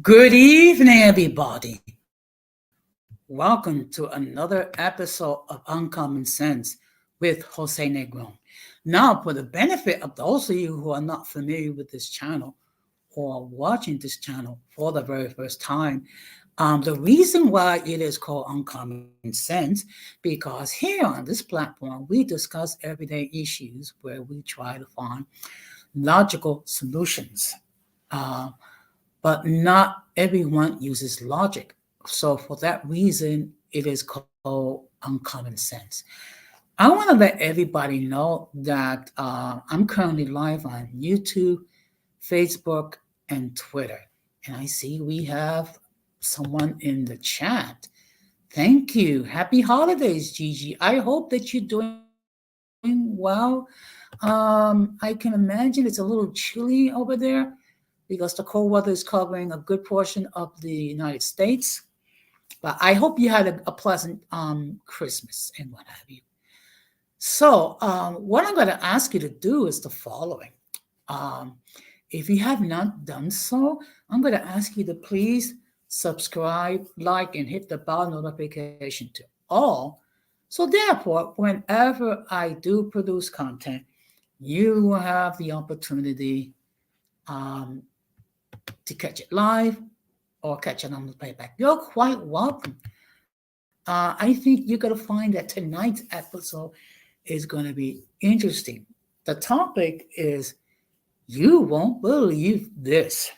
Good evening, everybody. Welcome to another episode of Uncommon Sense with Jose Negron. Now, for the benefit of those of you who are not familiar with this channel or watching this channel for the very first time, the reason why it is called Uncommon Sense, because here on this platform, we discuss everyday issues where we try to find logical solutions. Uh, but not everyone uses logic. So for that reason, it is called uncommon sense. I want to let everybody know that I'm currently live on YouTube, Facebook, and Twitter. And I see we have someone in the chat. Thank you. Happy holidays, Gigi. I hope that you're doing well. I can imagine it's a little chilly over there because the cold weather is covering a good portion of the United States. But I hope you had a pleasant Christmas and what have you. So, what I'm going to ask you to do is the following. Um, if you have not done so, I'm going to ask you to please subscribe, like, and hit the bell notification to all. So, therefore, whenever I do produce content, you will have the opportunity um, to catch it live or catch it on the playback. You're quite welcome. I think you're going to find that tonight's episode is going to be interesting. The topic is You Won't Believe This.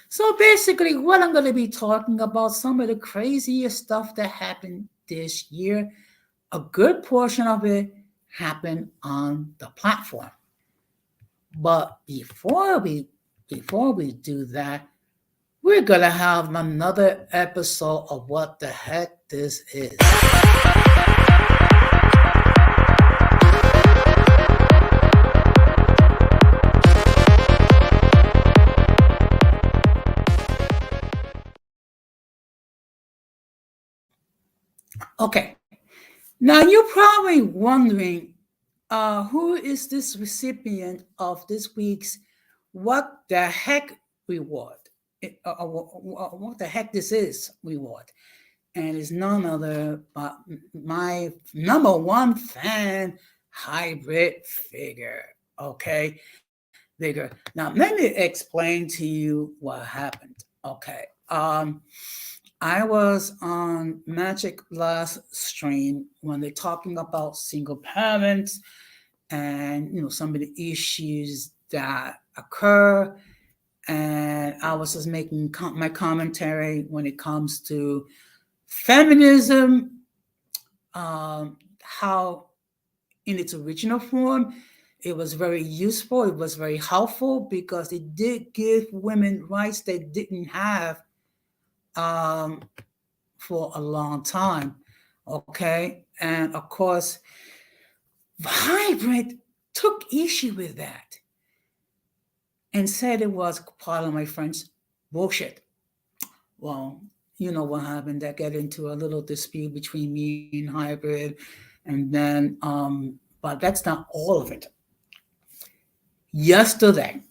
So basically, what I'm going to be talking about, some of the craziest stuff that happened this year, a good portion of it happened on the platform. But before we do that, we're gonna have another episode of What the Heck This Is. Okay, now you're probably wondering who is this recipient of this week's What the Heck reward? What the heck this is reward? And it's none other but my number one fan, hybrid figure. Okay, figure. Now let me explain to you what happened. Okay, I was on Magic last stream when they're talking about single parents and some of the issues that occur, and I was just making my commentary when it comes to feminism, how in its original form it was very useful, it was very helpful because it did give women rights they didn't have um, for a long time. Okay, and of course, Hybrid took issue with that and said it was, pardon my French, bullshit. Well, you know what happened. That got into a little dispute between me and Hybrid, and then, but that's not all of it. Yesterday,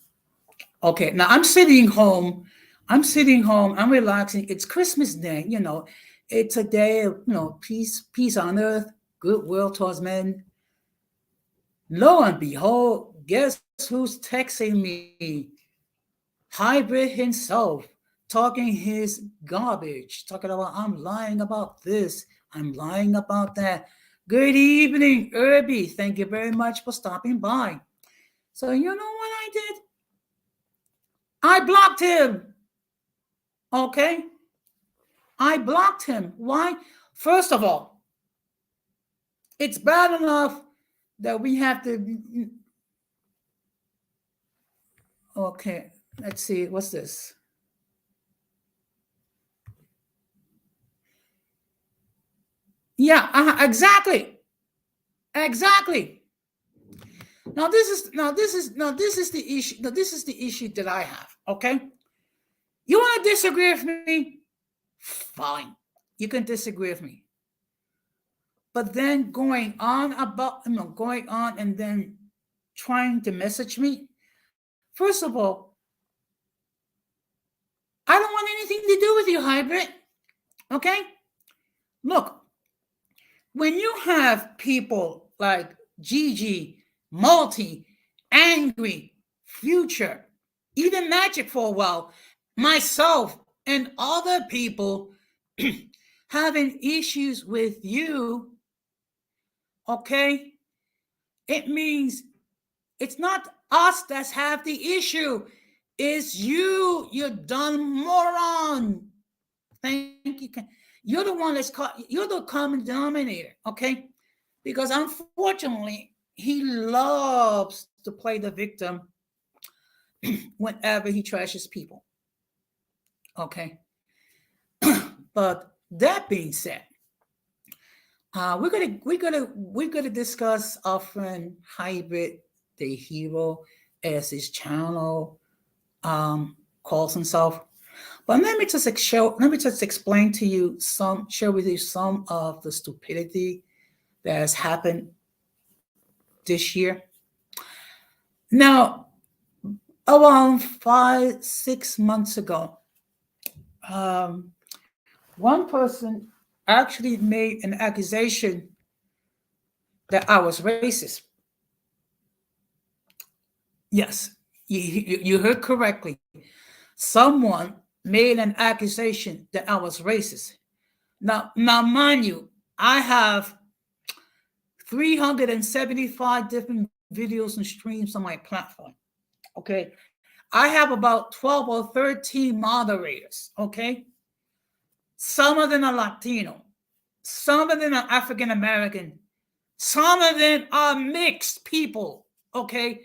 okay, now I'm sitting home. I'm relaxing. It's Christmas Day. It's a day of peace on earth, goodwill towards men. Lo and behold, guess who's texting me? Hybrid himself, talking his garbage, talking about I'm lying about this, I'm lying about that. Good evening, Irby. Thank you very much for stopping by. So you know what I did? I blocked him. Okay? I blocked him. Why? First of all, it's bad enough that we have to. Okay, let's see. What's this? Yeah, exactly. Exactly. Now this is the issue. Now this is the issue that I have. Okay, you want to disagree with me? Fine, you can disagree with me. But then going on and then trying to message me. First of all, I don't want anything to do with you, hybrid. Okay? Look, when you have people like Gigi, Multi, Angry, Future, even Magic for a while, myself, and other people having issues with you, okay, it means it's not us that have the issue. It's you dumb moron. Thank you. You're the one that's caught. You're the common denominator, okay? Because unfortunately, he loves to play the victim whenever he trashes people. Okay. But that being said, we're gonna discuss our friend Hybrid the Hero as his channel calls himself. But let me just explain to you share with you some of the stupidity that has happened this year. Now, around 5, 6 months ago, um, one person actually made an accusation that I was racist. Yes, you heard correctly. Someone made an accusation that I was racist. Now, mind you, I have 375 different videos and streams on my platform. Okay. I have about 12 or 13 moderators. Okay. Some of them are Latino, some of them are African American, some of them are mixed people. Okay.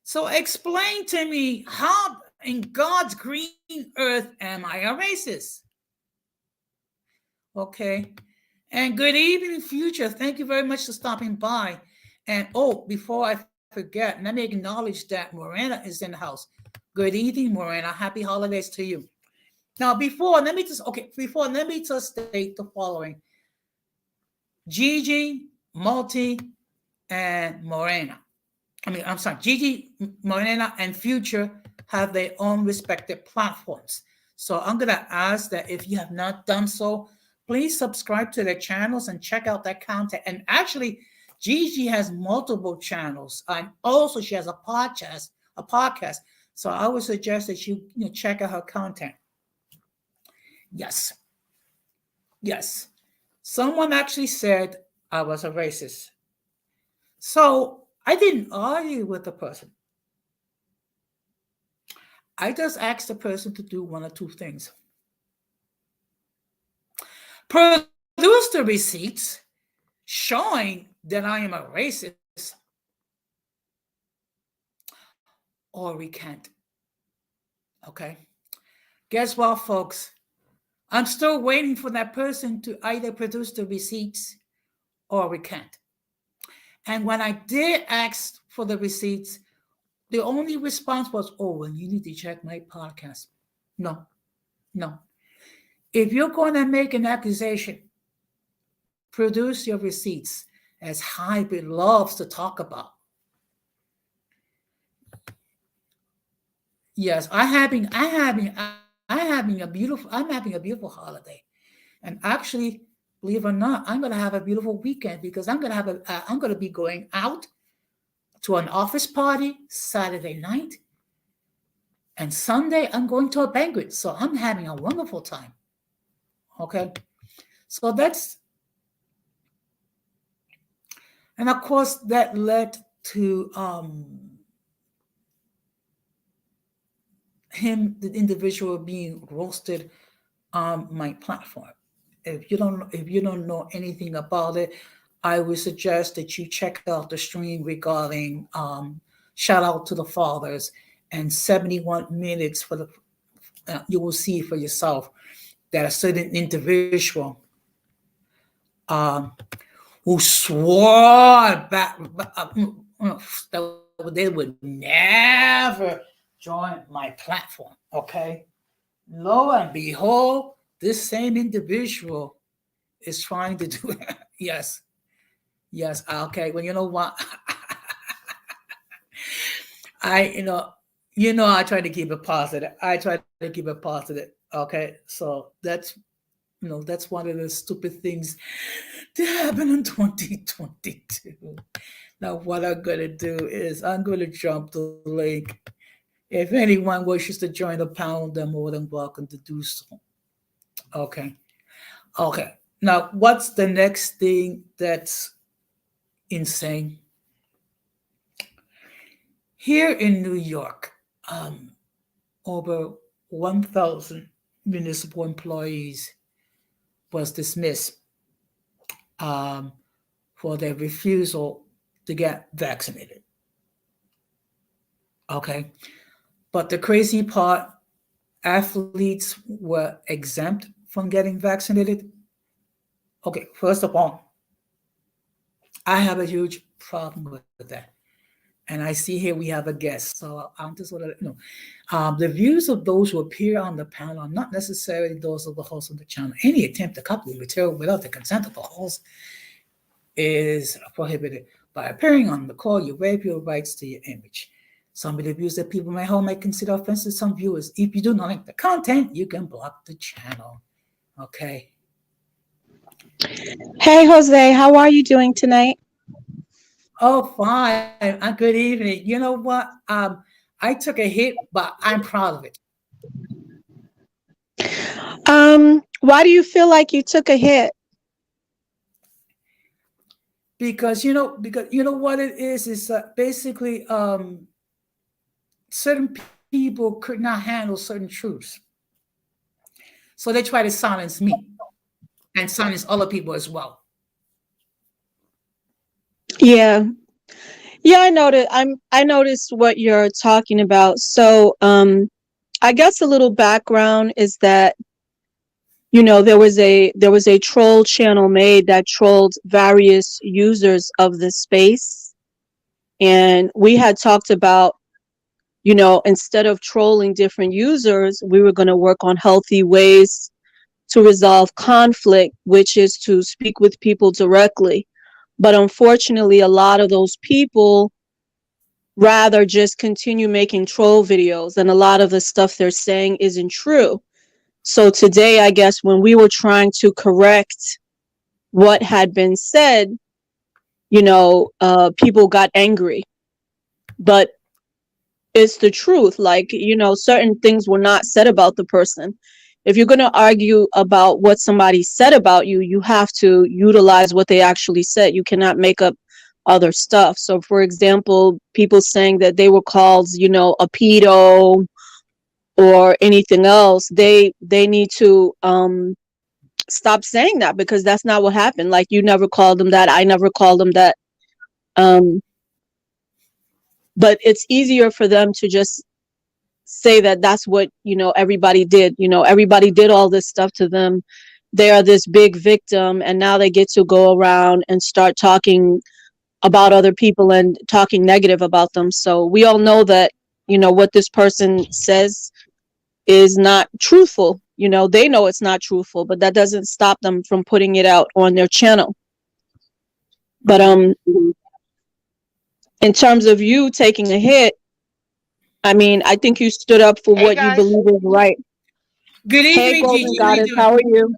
So explain to me, how in God's green earth am I a racist? Okay. And good evening, Future. Thank you very much for stopping by. And oh, before I forget, let me acknowledge that Morena is in the house. Good evening, Morena. Happy holidays to you. Now, before let me just state the following: Gigi, Multi, and Morena. I'm sorry, Gigi, Morena, and Future have their own respective platforms. So I'm going to ask that if you have not done so, please subscribe to their channels and check out their content. And actually, Gigi has multiple channels, and also she has a podcast. So I would suggest that you check out her content. Yes, yes. Someone actually said I was a racist. So I didn't argue with the person. I just asked the person to do one or two things. Produce the receipts showing that I am a racist, or recant. Okay. Guess what, folks? I'm still waiting for that person to either produce the receipts or recant. And when I did ask for the receipts, the only response was, oh, well, you need to check my podcast. No, no. If you're going to make an accusation, produce your receipts, as Hybrid loves to talk about. Yes, I'm having a beautiful holiday, and actually, believe it or not, I'm going to have a beautiful weekend because I'm going to be going out to an office party Saturday night, and Sunday I'm going to a banquet. So I'm having a wonderful time. Okay, so and of course that led to the individual being roasted on my platform. If you don't know anything about it, I would suggest that you check out the stream regarding shout out to the fathers and 71 minutes for the you will see for yourself that a certain individual um, who swore that they would never join my platform. Okay, lo and behold, this same individual is trying to do it. Yes, yes. Okay. Well, you know what? I, I try to keep it positive. I try to keep it positive. Okay, so that's one of the stupid things that happened in 2022. Now, what I'm gonna do is I'm gonna drop the link. If anyone wishes to join the panel, they're more than welcome to do so. Okay. Okay. Now, what's the next thing that's insane? Here in New York, um, over 1,000 municipal employees was dismissed um, for their refusal to get vaccinated. Okay. But the crazy part, athletes were exempt from getting vaccinated. Okay, first of all, I have a huge problem with that. And I see here we have a guest. So I'm just want to let you know. The views of those who appear on the panel are not necessarily those of the host of the channel. Any attempt to copy material without the consent of the host is prohibited. By appearing on the call, you waive your rights to your image. Some of the views that people may hold may consider offensive to some viewers. If you do not like the content, you can block the channel. Okay. Hey, Jose, how are you doing tonight? Oh, fine. Good evening. You know what? I took a hit, but I'm proud of it Why do you feel like you took a hit? because you know what it is basically certain people could not handle certain truths, so they try to silence me and silence other people as well. Yeah. Yeah, I noticed what you're talking about. So, I guess a little background is that, there was a troll channel made that trolled various users of the space. And we had talked about, instead of trolling different users, we were going to work on healthy ways to resolve conflict, which is to speak with people directly. But unfortunately, a lot of those people rather just continue making troll videos, and a lot of the stuff they're saying isn't true. So today, I guess, when we were trying to correct what had been said, people got angry. But it's the truth. Like, certain things were not said about the person. If you're going to argue about what somebody said about you, you have to utilize what they actually said. You cannot make up other stuff. So, for example, people saying that they were called, a pedo or anything else, they need to stop saying that, because that's not what happened. Like, you never called them that. I never called them that. Um, but it's easier for them to just say that that's what everybody did. Everybody did all this stuff to them. They are this big victim, and now they get to go around and start talking about other people and talking negative about them. So we all know that what this person says is not truthful. They know it's not truthful, but that doesn't stop them from putting it out on their channel. But in terms of you taking a hit, I mean, I think you stood up for Hey what you guys. believe is right. Good Hey, evening, Golden Gigi. How you Goddess, doing? how are you?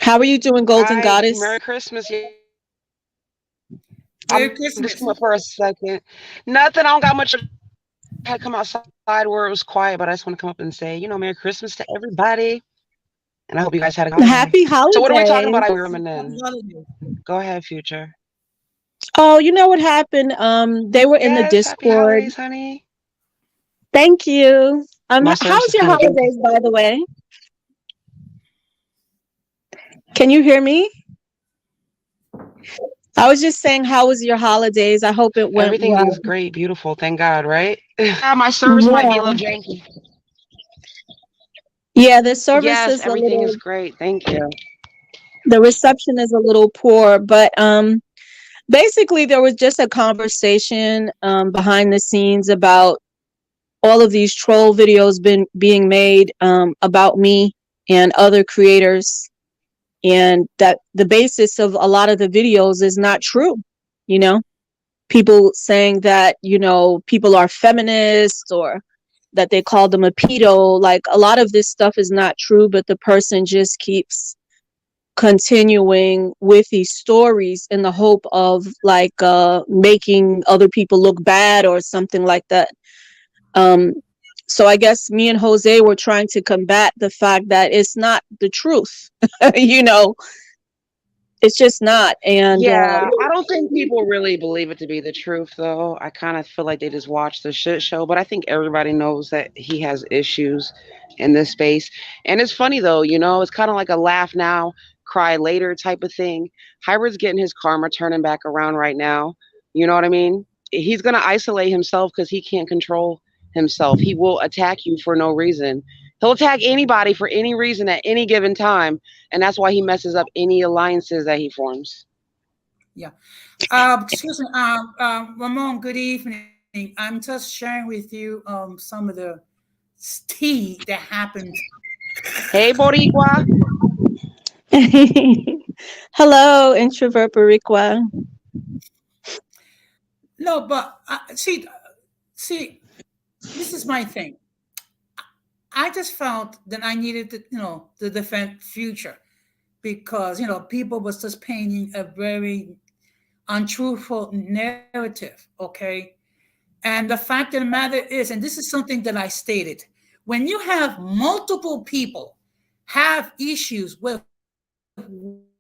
How are you doing, Golden Hi. Goddess? Merry Christmas. Yeah, Merry I'm just Christmas. coming up for a second. Nothing. I don't got much. I had come outside where it was quiet, but I just want to come up and say, Merry Christmas to everybody. And I hope you guys had a good holiday. Happy So what are we talking about? holidays. I room and Happy then holidays. go ahead, future. Oh, you know what happened? They were in the Yes, happy Discord. holidays, honey. Thank you. My service How's is your kind of jumpy. holidays, by the way? Can you hear me? I was just saying, how was your holidays? I hope it went Everything well. is great, beautiful. Thank God, right? Yeah, my service might be a Yeah. little janky. Yeah, the service Yes, is a everything is little, great. Thank you. the reception is a little poor, but basically there was just a conversation behind the scenes about all of these troll videos been being made about me and other creators, and that the basis of a lot of the videos is not true, you know. people saying that, people are feminists, or that they called them a pedo. Like, a lot of this stuff is not true, but the person just keeps continuing with these stories in the hope of, like, making other people look bad or something like that. um so I guess me and Jose were trying to combat the fact that it's not the truth. you know it's just not. And Yeah, I don't think people really believe it to be the truth, though. I kind of feel like they just watch the shit show, but I think everybody knows that he has issues in this space. And it's funny, though, it's kind of like a laugh now, cry later type of thing. Hybrid's getting his karma turning back around right now. You know what I mean? He's going to isolate himself because he can't control himself. He will attack you for no reason. He'll attack anybody for any reason at any given time, and that's why he messes up any alliances that he forms. Yeah. Excuse me, Ramon. Good evening. I'm just sharing with you some of the tea that happened. Hey, Boricua. hello, introvert Bariqua. No, but see, this is my thing. I just felt that I needed to, to defend future because people was just painting a very untruthful narrative. Okay, and the fact of the matter is, and this is something that I stated, when you have multiple people have issues with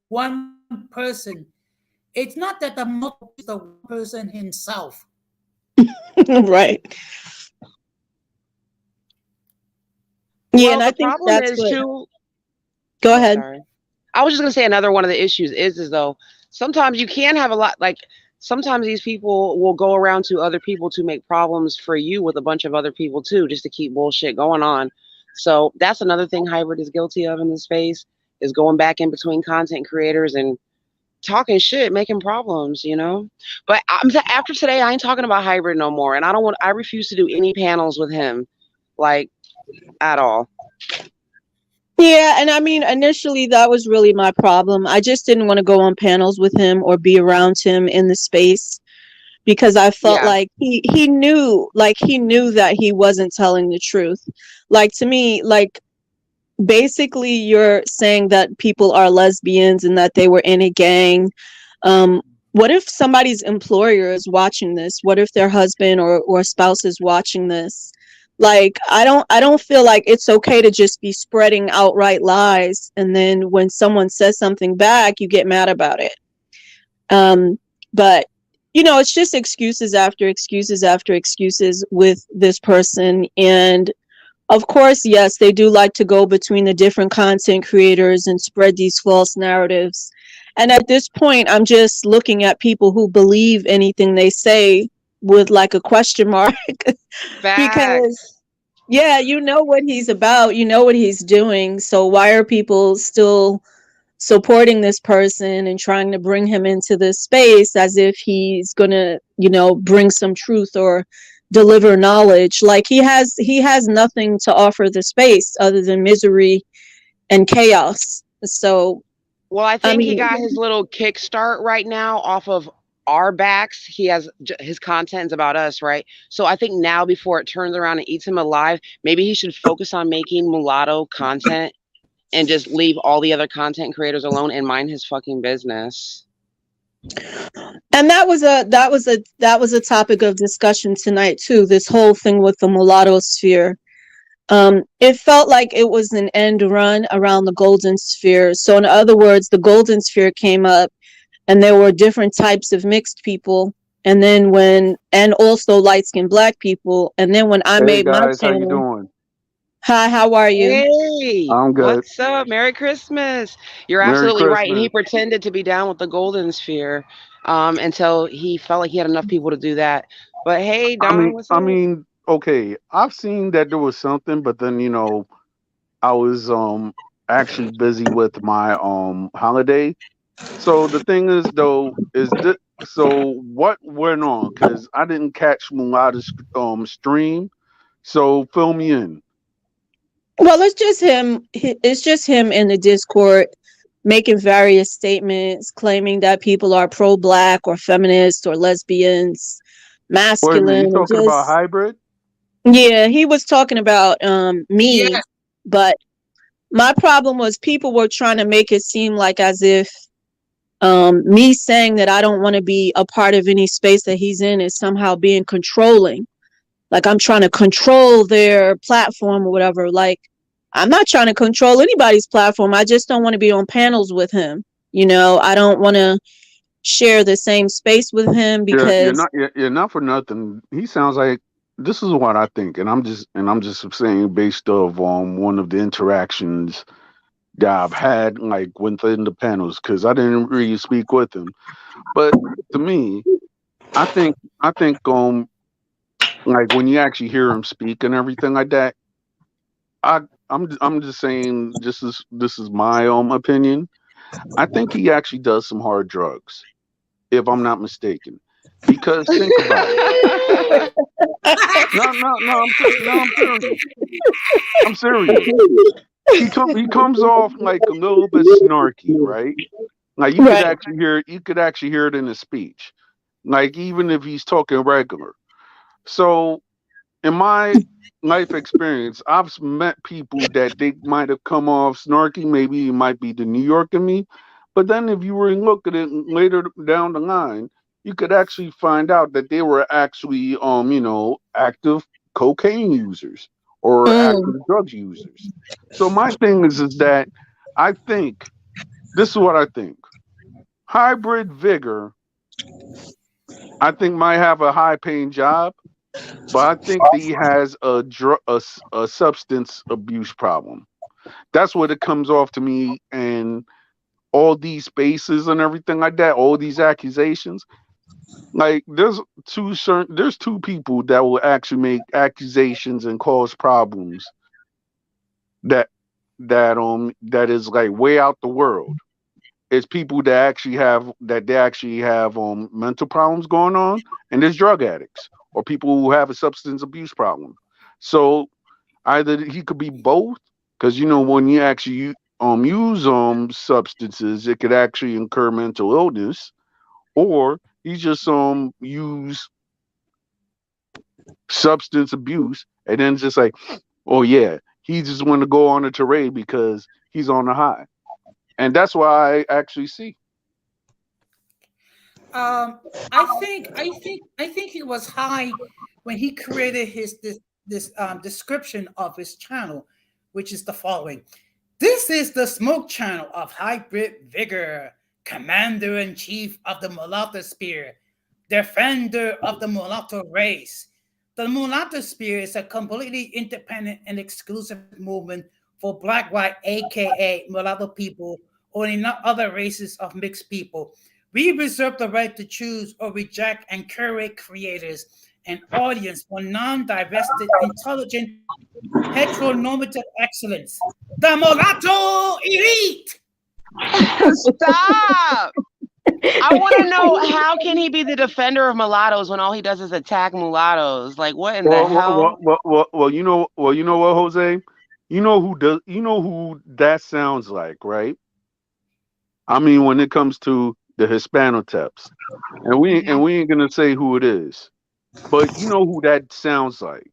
one person, it's not that the multiple people is the one person himself. Right. Yeah, and Well, I the think problem that's is what. too. Go Oh, ahead. sorry. I was just gonna say another one of the issues is though sometimes you can have a lot like sometimes these people will go around to other people to make problems for you with a bunch of other people too, just to keep bullshit going on. So that's another thing Hybrid is guilty of in this space is going back in between content creators and talking shit, making problems. But after today, I ain't talking about Hybrid no more, and I refuse to do any panels with him, like at all. Yeah, and I mean, initially that was really my problem. I just didn't want to go on panels with him or be around him in the space, because I felt Yeah, like he knew that he wasn't telling the truth. Like, to me, like, basically you're saying that people are lesbians and that they were in a gang. um what if somebody's employer is watching this? What if their husband or spouse is watching this? Like, I don't feel like it's okay to just be spreading outright lies, and then when someone says something back, you get mad about it. But it's just excuses after excuses after excuses with this person. And of course, yes, they do like to go between the different content creators and spread these false narratives. And at this point, I'm just looking at people who believe anything they say with, like, a question mark. Because, facts. yeah, you know what he's about, you know what he's doing. So why are people still supporting this person and trying to bring him into this space as if he's gonna, bring some truth or deliver knowledge? Like, he has nothing to offer the space other than misery and chaos. So, Well, I I think he mean, got his little kickstart right now off of our backs. His content's about us, right? So I think now before it turns around and eats him alive, maybe he should focus on making mulatto content and just leave all the other content creators alone and mind his fucking business. and that was a topic of discussion tonight too, this whole thing with the mulatto sphere. It felt like it was an end run around the golden sphere. So, in other words, the golden sphere came up, and there were different types of mixed people. And also light skinned black people. And then when I Hey made my guys, how you channel, doing? hi, how are you? Hey, I'm good. what's up? Merry Christmas. You're Merry absolutely right. And he Christmas. pretended to be down with the golden sphere until he felt like he had enough people to do that. But hey, I Don, mean, what's I up? mean, okay, I've seen that there was something, but then I was actually busy with my holiday. So the thing is though, is this, so what went on? Because I didn't catch Mulata's stream. So fill me in. Well, it's just him. It's just him in the Discord. making various statements claiming that people are pro-black or feminist or lesbians, Wait a minute, masculine, you and talking about just, hybrid? yeah, he was talking about me, Yes. but my problem was people were trying to make it seem like as if me saying that I don't want to be a part of any space that he's in is somehow being controlling. Like I'm trying to control their platform or whatever. Like I'm not trying to control anybody's platform. I just don't want to be on panels with him. I don't want to share the same space with him Yeah, because you're not for nothing. He sounds like this is what I think, and I'm just saying based off one of the interactions that I've had like within the panels because I didn't really speak with him. But to me, I think I think like when you actually hear him speak and everything like that, I I'm just saying this is my opinion. I think he actually does some hard drugs, if I'm not mistaken. Because think about it. No, no, no, no, I'm serious. I'm serious. He comes off like a little bit snarky, right? Like right. you could actually hear it in his speech. Like even if he's talking regular. So in my life experience, met people that they might have come off snarky. Maybe it might be the New York in me, but then if you were to look at it later down the line, you could actually find out that they were actually, active cocaine users or Mm. active drugs users. So my thing is that I think this is what I think. Hybrid vigor, I think might have a high paying job, but I think that he has a substance abuse problem. That's what it comes off to me, and all these spaces and everything like that, all these accusations. Like there's two people that will actually make accusations and cause problems that that is like way out the world. It's people that they actually have mental problems going on, and there's drug addicts or people who have a substance abuse problem. So either he could be both, because when you actually use substances, it could actually incur mental illness, or he just use substance abuse and then just like, oh yeah, he just want to go on a tirade because he's on a high, and that's why I actually see. Um, I think he was high when he created this description of his channel, which is the following. This is the smoke channel of hybrid vigor, commander in chief of the mulatto spear, defender of the mulatto race. The mulatto spear is a completely independent and exclusive movement for black, white, aka mulatto people, or any other races of mixed people. We reserve the right to choose or reject and curate creators and audience for non-divested, intelligent, heteronormative excellence. The mulatto elite. Stop. I want to know how can he be the defender of mulattoes when all he does is attack mulattoes? Like what in the hell? You know what, Jose? You know who that sounds like, right? I mean, when it comes to the Hispanoteps, and Mhm. we ain't gonna say who it is, but you know who that sounds like,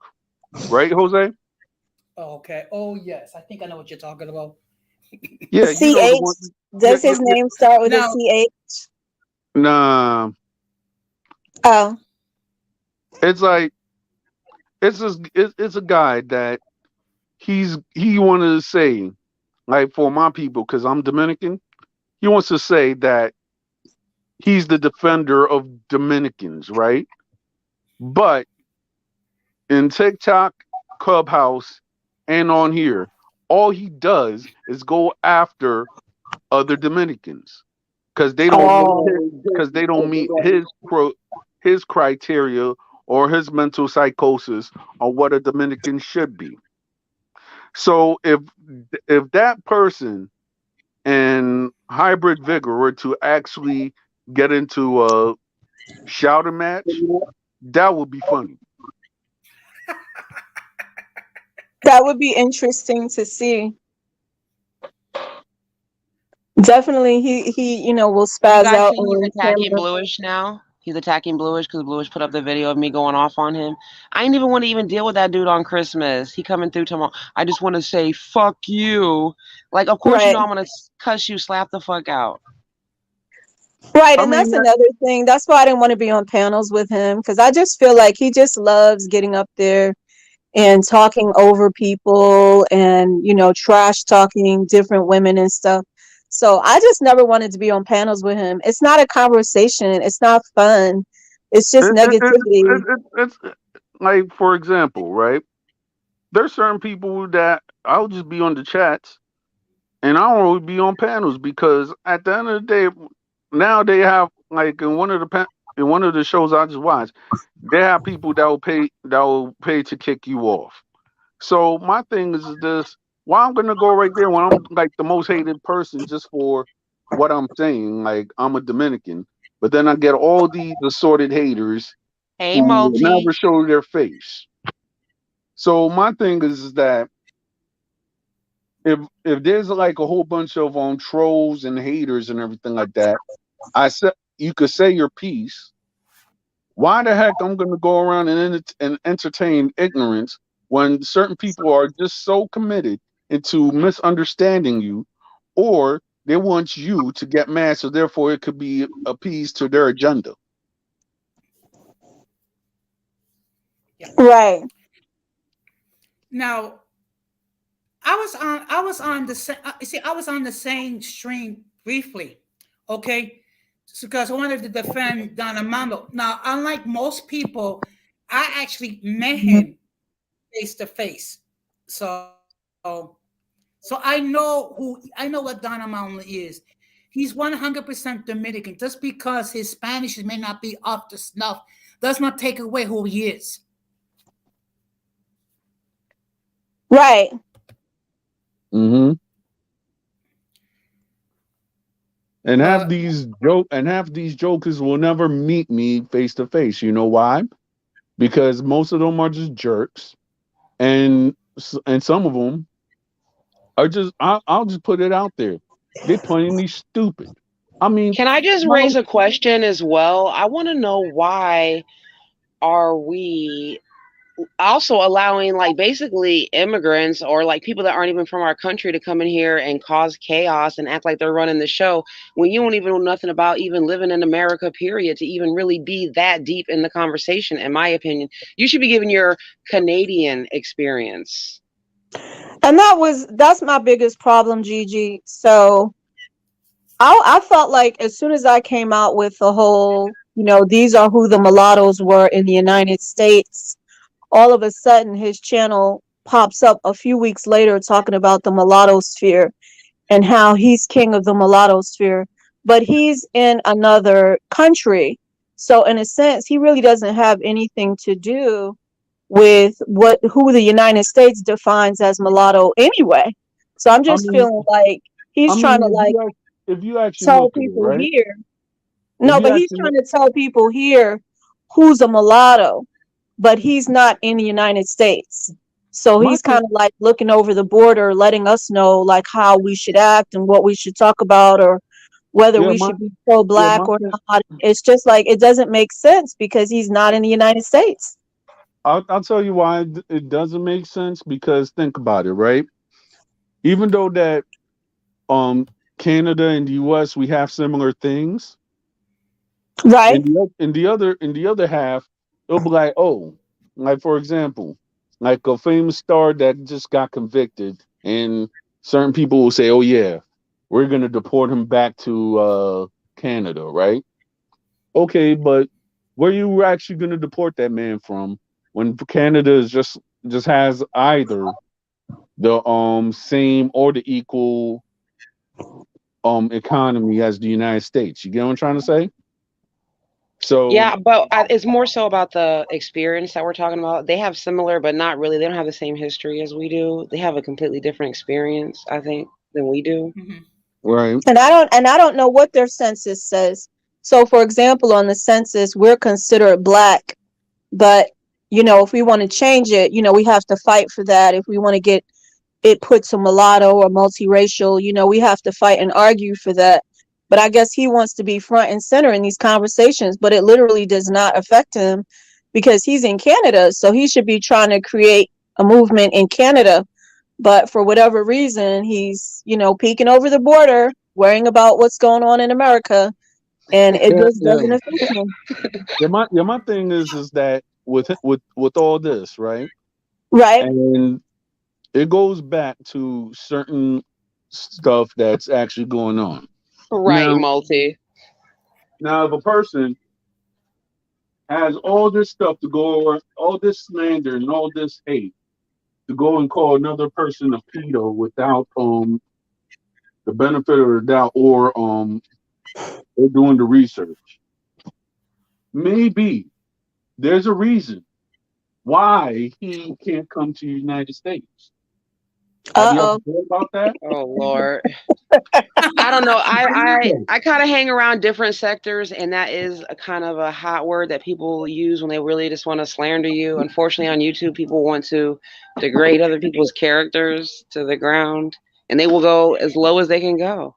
right, Jose? Okay. Oh yes, I think I know what you're talking about. Yeah, you know the one. CH. Yeah, Does yeah, his yeah. name start with a Now, CH? Nah, Oh. it's like it's a guy that he wanted to say, like, for my people, because I'm Dominican. He wants to say that he's the defender of Dominicans, right? But in TikTok, Clubhouse, and on here, all he does is go after other Dominicans because Oh. they don't meet his criteria or his mental psychosis on what a Dominican should be. So if that person and hybrid vigor were to actually get into a shouting match, that would be funny. That would be interesting to see Definitely, he will Have you spaz guys out seen he's on attacking camera. Bluish now? He's attacking Bluish because Bluish put up the video of me going off on him. I ain't even want to even deal with that dude on Christmas. He coming through tomorrow. I just want to say fuck you. Like, of course you Right. know I'm gonna cuss you, slap the fuck out. Right, I and mean, that's another thing. That's why I didn't want to be on panels with him, because I just feel like he just loves getting up there and talking over people and, trash talking different women and stuff. So I just never wanted to be on panels with him. It's not a conversation. It's not fun. It's just negativity. it's like, for example, right? There's certain people that I'll just be on the chats and I don't really be on panels because at the end of the day, now they have like in one of the shows I just watched, they have people that will pay to kick you off. So my thing is this: why I'm gonna go right there when I'm like the most hated person just for what I'm saying? Like I'm a Dominican, but then I get all these assorted haters Hey, who will never Multi. show their face. So my thing is that if there's like a whole bunch of trolls and haters and everything like that, I said you could say your piece. Why the heck I'm gonna go around and entertain ignorance when certain people are just so committed into misunderstanding you, or they want you to get mad, so therefore it could be appeased to their agenda. Yeah. Right. Now, I was on the you see, I was on the same stream briefly, okay, because I wanted to defend Don Armando. Now, unlike most people, I actually met Mhm. him face to face, so I know what Don Armando is. He's 100% Dominican. Just because his Spanish may not be up to snuff does not take away who he is. Right. Hmm. And But half these jokers will never meet me face to face. You know why? Because most of them are just jerks, and some of them are just I'll just put it out there. They plainly stupid. I mean, Can I just how raise a question as well? I want to know why are we also allowing like basically immigrants or like people that aren't even from our country to come in here and cause chaos and act like they're running the show when you don't even know nothing about even living in America, period, to even really be that deep in the conversation. In my opinion, you should be giving your Canadian experience. And that's my biggest problem, Gigi. So I felt like as soon as I came out with the whole, these are who the mulattoes were in the United States, all of a sudden his channel pops up a few weeks later talking about the mulatto sphere and how he's king of the mulatto sphere, but he's in another country. So in a sense, he really doesn't have anything to do with who the United States defines as mulatto anyway. So I'm I just mean, feeling like he's I trying mean, to like if you actually tell look at it, people right? here. If No, you but he's actually trying look, to tell people here who's a mulatto, but he's not in the United States. So my he's thing, kind of like looking over the border, letting us know like how we should act and what we should talk about or whether yeah, we my should be pro yeah, black my or thing. not. It's just like it doesn't make sense because he's not in the United States. I'll tell you why it doesn't make sense because think about it, right? Even though that um Canada and the U.S. we have similar things, Right? in the other half, it'll be like, oh, like for example, like a famous star that just got convicted, and certain people will say, oh yeah, we're gonna deport him back to Canada, right? Okay, but where you actually gonna deport that man from when Canada is just has either the same or the equal economy as the United States. You get what I'm trying to say? So Yeah, but it's more so about the experience that we're talking about. They have similar, but not really. They don't have the same history as we do. They have a completely different experience, I think, than we do. mhm. right. And I don't know what their census says. So for example, on the census, we're considered black, but if we want to change it, we have to fight for that. If we want to get it puts a mulatto or multiracial, we have to fight and argue for that. But I guess he wants to be front and center in these conversations, but it literally does not affect him because he's in Canada. So he should be trying to create a movement in Canada. But for whatever reason, he's, peeking over the border, worrying about what's going on in America, and it Yeah, just yeah. doesn't affect him. My thing is that with all this, right? Right. And it goes back to certain stuff that's actually going on. Right, Now, multi. now if a person has all this stuff to go over, all this slander and all this hate to go and call another person a pedo without the benefit of the doubt or they're doing the research. Maybe there's a reason why he can't come to the United States. Have you ever Uh-oh. thought about that? Oh Lord. I don't know. I kind of hang around different sectors, and that is a kind of a hot word that people use when they really just want to slander you. Unfortunately, on YouTube, people want to degrade other people's characters to the ground, and they will go as low as they can go.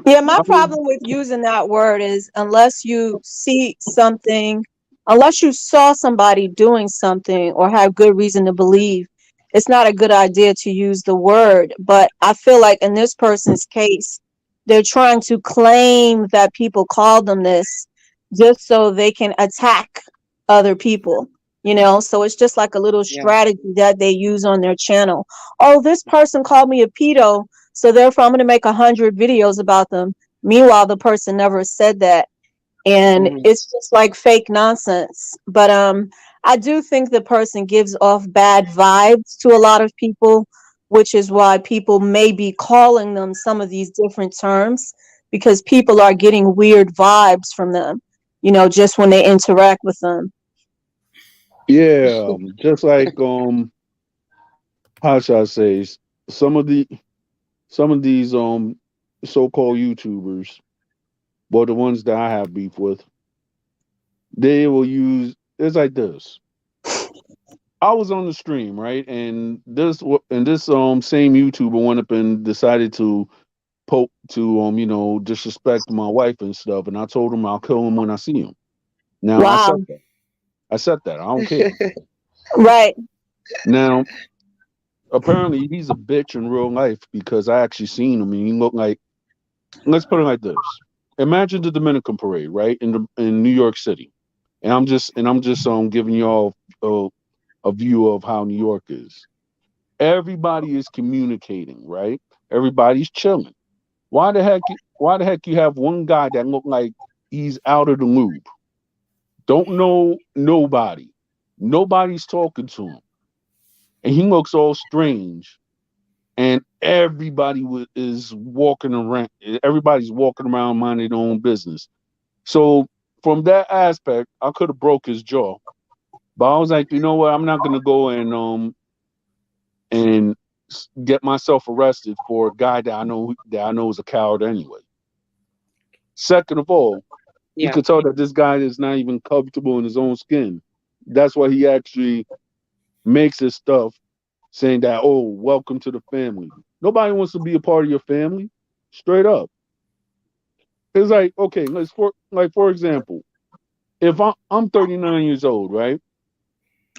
Yeah, my I mean, problem with using that word is unless you saw somebody doing something or have good reason to believe, it's not a good idea to use the word. But I feel like in this person's case, they're trying to claim that people called them this just so they can attack other people. So it's just like a little Yeah. strategy that they use on their channel. Oh, this person called me a pedo, so therefore I'm going to make 100 videos about them. Meanwhile, the person never said that. And Hmm. it's just like fake nonsense. But I do think the person gives off bad vibes to a lot of people, which is why people may be calling them some of these different terms, because people are getting weird vibes from them, just when they interact with them. yeah, just like how should I say some of the some of these so-called YouTubers, well, the ones that I have beef with, they will use it's like this. I was on the stream, right, and this same YouTuber went up and decided to poke to disrespect my wife and stuff, and I told him I'll kill him when I see him. Now I said Wow. that. I said that. I don't care. Right. Now apparently he's a bitch in real life because I actually seen him and he looked like, let's put it like this. Imagine the Dominican parade, right? In New York City. And I'm just giving y'all a view of how New York is. Everybody is communicating, right? Everybody's chilling. Why the heck you have one guy that look like he's out of the loop? Don't know nobody. Nobody's talking to him. And he looks all strange and is walking around. Everybody's walking around minding their own business. So from that aspect, I could have broke his jaw, but I was like, you know what? I'm not gonna go and get myself arrested for a guy that I know is a coward anyway. Second of all, you Yeah. could tell that this guy is not even comfortable in his own skin. That's why he actually makes his stuff saying that, oh, welcome to the family. Nobody wants to be a part of your family. Straight up. It's like, okay, for example, if I'm 39 years old, right?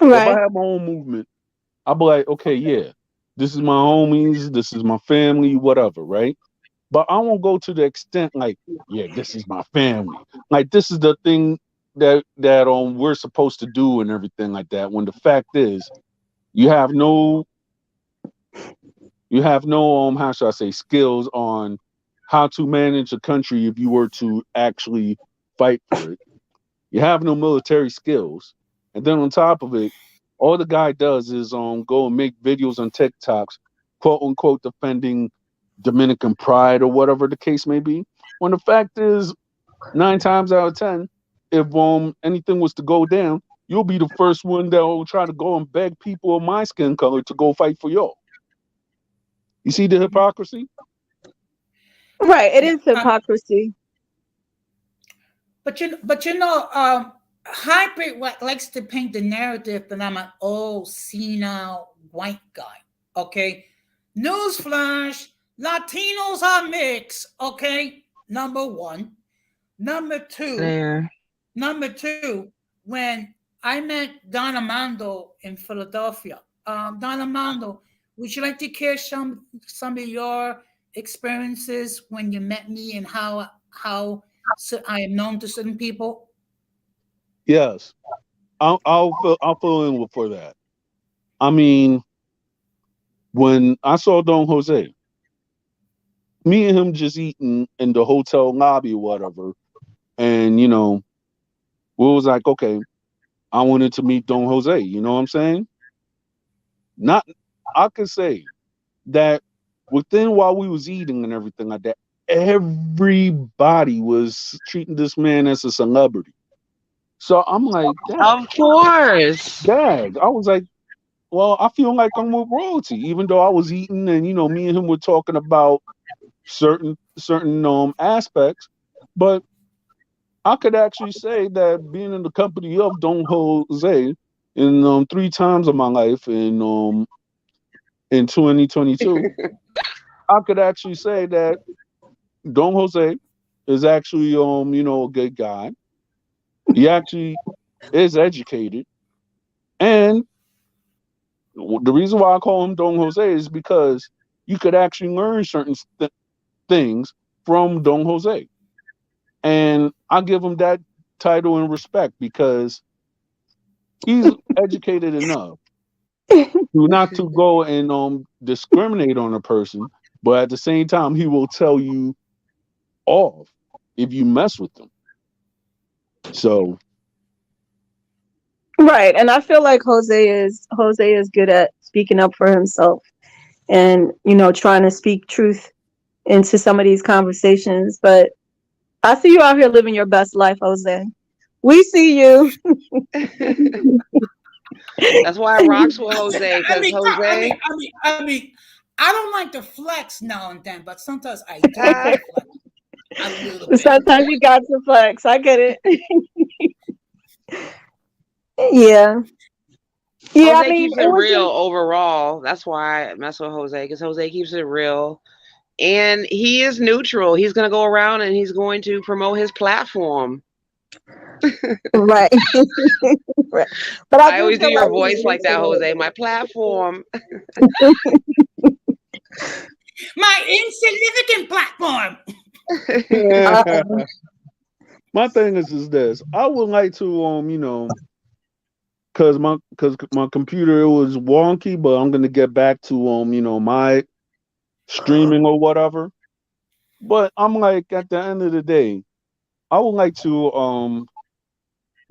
If I Right. have my own movement, I'll be like, okay, yeah, this is my homies, this is my family, whatever, right? But I won't go to the extent like, yeah, this is my family. Like this is the thing that we're supposed to do and everything like that. When the fact is, you have no how should I say skills on how to manage a country if you were to actually fight for it. You have no military skills, and then on top of it, all the guy does is go and make videos on TikToks, quote unquote, defending Dominican pride or whatever the case may be. When the fact is, 9 times out of 10, if anything was to go down, you'll be the first one that will try to go and beg people of my skin color to go fight for y'all. You see the hypocrisy? Right. It Yeah. is hypocrisy. Hybrid likes to paint the narrative that I'm an old senile white guy. Okay. Newsflash, Latinos are mixed. Okay. Number one. Number two, There. number two, when I met Don Armando in Philadelphia. Don Armando, would you like to share some of your experiences when you met me and I am known to certain people? Yes, I'll fill in for that. I mean, when I saw Don Jose, me and him just eating in the hotel lobby or whatever, and we was like, okay, I wanted to meet Don Jose. You know what I'm saying? Not, I could say that within while we was eating and everything like that, everybody was treating this man as a celebrity. So I'm like, Of course. dad. I was like, well, I feel like I'm with royalty, even though I was eating and me and him were talking about certain aspects, but I could actually say that being in the company of Don Jose in three times of my life in 2022, I could actually say that Don Jose is actually a good guy. He actually is educated, and the reason why I call him Don Jose is because you could actually learn certain things from Don Jose, and I give him that title and respect because he's educated enough to not to go and discriminate on a person, but at the same time he will tell you off if you mess with them. So Right. And I feel like Jose is good at speaking up for himself and, trying to speak truth into some of these conversations. But I see you out here living your best life, Jose. We see you. That's why I rocks with Jose, I because mean, I mean, Jose, I mean, I mean, I don't like to flex now and then, but sometimes I do like to flex a little bit. Sometimes you got to flex. I get it. Yeah. Yeah, I Jose mean, keeps it it was real overall. That's why I mess with Jose, because Jose keeps it real. And he is neutral. He's going to go around and he's going to promote his platform. right. Right. But I I do always do feel your like voice like that, Jose. My platform. My insignificant platform. uh, my thing is this: I would like to because my computer it was wonky, but I'm gonna get back to my streaming or whatever. But I'm like at the end of the day, I would like to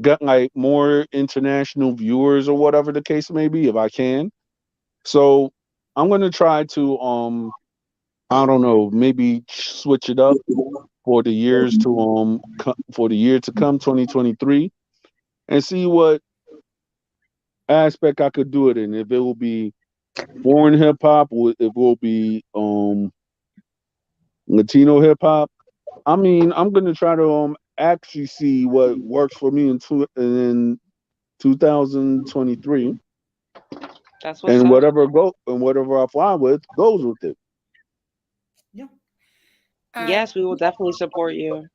get like more international viewers or whatever the case may be if I can. So I'm gonna try to I don't know, maybe switch it up for the years to for the year to come 2023 and see what aspect I could do it in. If it will be foreign hip hop or if it will be Latino hip hop. I mean, I'm gonna try to actually see what works for me in 2023, That's what's and up. whatever I fly with goes with it. Yeah. And Yes, we will definitely support you.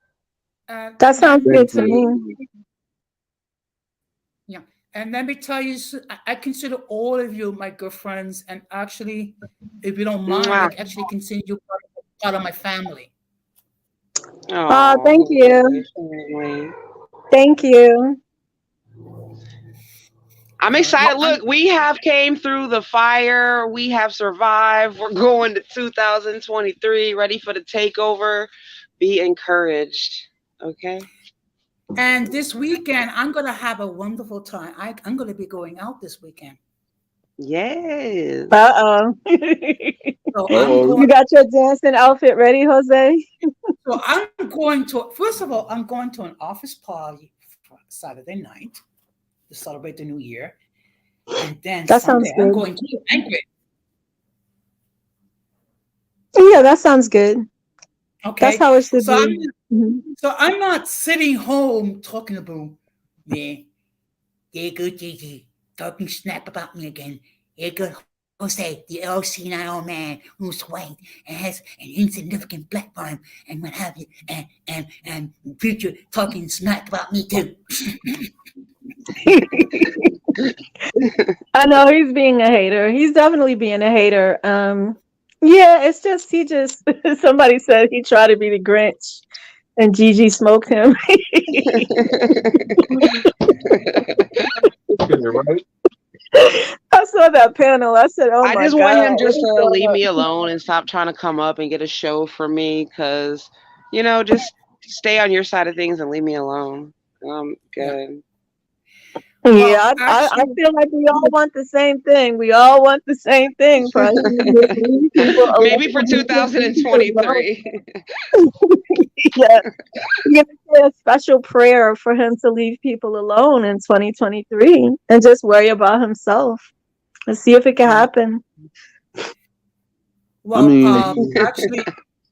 that sounds let me good Thank to tell you. you, me. yeah, and let me tell you, I consider all of you my good friends, and actually, if you don't mind, Mwah. I actually consider you part of my family. Thank Oh, you. family. Thank you. I'm Yeah, excited. Look, we have came through the fire. We have survived. We're going to 2023, ready for the takeover. Be encouraged. Okay? and this weekend, I'm gonna have a wonderful time. I'm gonna be going out this weekend, Yes. Uh-oh. so I'm Oh, going. You got your dancing outfit ready, Jose? So I'm going to. First of all, I'm going to an office party Saturday night to celebrate the new year, and then That sounds Sunday I'm good. going to a banquet. Yeah, that sounds good. That's Okay, how it should so I'm be. Mhm. so I'm not sitting home talking about, yeah, yeah, good Gigi talking snap about me again. Yeah, good Jose, the old senile man who's white and has an insignificant platform and what have you, and future talking smack about me too. I know he's being a hater. He's definitely being a hater. Yeah, it's just he just somebody said he tried to be the Grinch and Gigi smoked him. Yeah, right. I saw that panel. I said, "Oh I my just want God, him what just is to going leave on?" me alone and stop trying to come up and get a show for me, because, just stay on your side of things and leave me alone. Yeah. Good. Yeah, Well, I actually, feel like we all want the same thing. We all want the same thing, Price. Leave people alone. Maybe for Leave people alone. 2023. Yeah, you're gonna say a special prayer for him to leave people alone in 2023 and just worry about himself and see if it can yeah. happen. I Well, mean,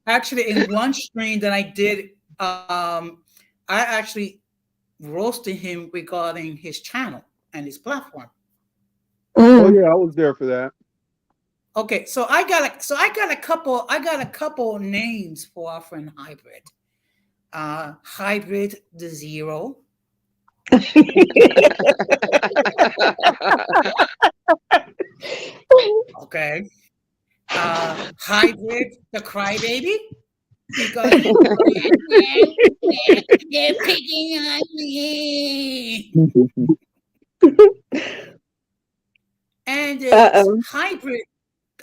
actually, in one stream that I did, I actually roasted him regarding his channel and his platform. oh Mm. yeah, I was there for that. Okay, I got a couple names for our friend Hybrid. Hybrid the Zero. Okay. Hybrid the Crybaby because they're picking on me. And there's Uh-oh.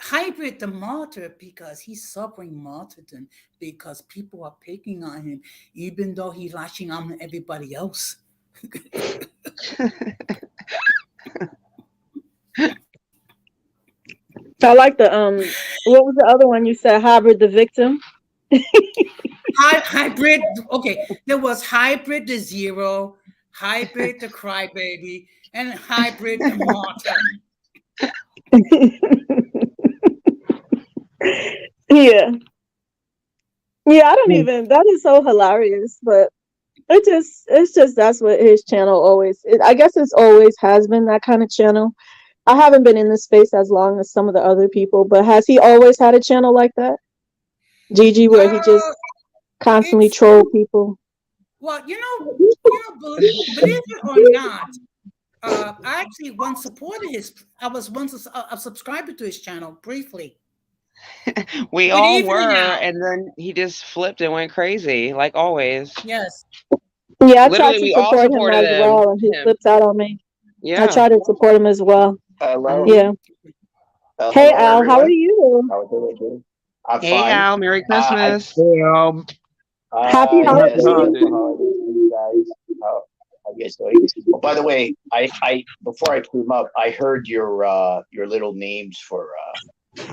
hybrid the martyr because he's suffering martyrdom because people are picking on him even though he's latching on to everybody else. I like the what was the other one you said? Hybrid the victim. Hybrid, okay, there was hybrid the zero, hybrid the crybaby, and hybrid the martyr. Yeah. Yeah, I don't even that is so hilarious, but it's just that's what his channel I guess it's always has been that kind of channel. I haven't been in this space as long as some of the other people, but has he always had a channel like that? Gigi, where he just Uh, constantly it's troll people? well, believe it or not, I actually once supported his. I was once a subscriber to his channel briefly. We Good all evening, were, Al. and then he just flipped and went crazy, like always. Yes. Yeah, I tried Literally, to we all support him supported as him. well, and he flipped out on me. I Yeah. tried to support him as well. Hello. Hmm. Yeah. Hey, Hello, Al, how are everyone. you? How are you doing? I'm Hey, fine. Al. Merry I Christmas. Hey, Happy yes, happy holidays. happy holiday. holidays to you guys. How you guys doing? Oh, by the way, I before I came up, I heard your little names for No,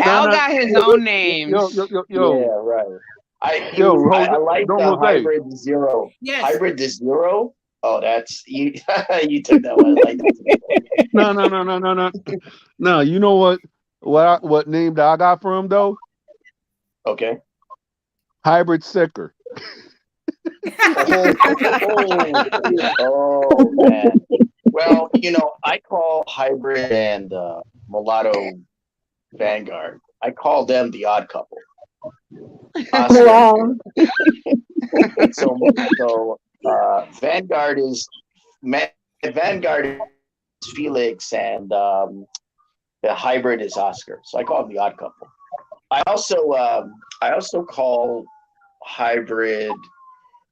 Al no, got his yo, own yo, names. yo, yo, yeah, yo, right. yo, I Jose, like don't the Jose. hybrid zero. Yes. Hybrid to zero. Oh, that's you. You took that one. I like that. No, no, no, no, no, no. No, you know what name that I got from him though? Okay. Hybrid sicker. Oh man. Well, I call hybrid and mulatto Vanguard. I call them the odd couple. Oscar. Wow. Vanguard is Vanguard is Felix, and the hybrid is Oscar. So I call them the odd couple. I also call hybrid,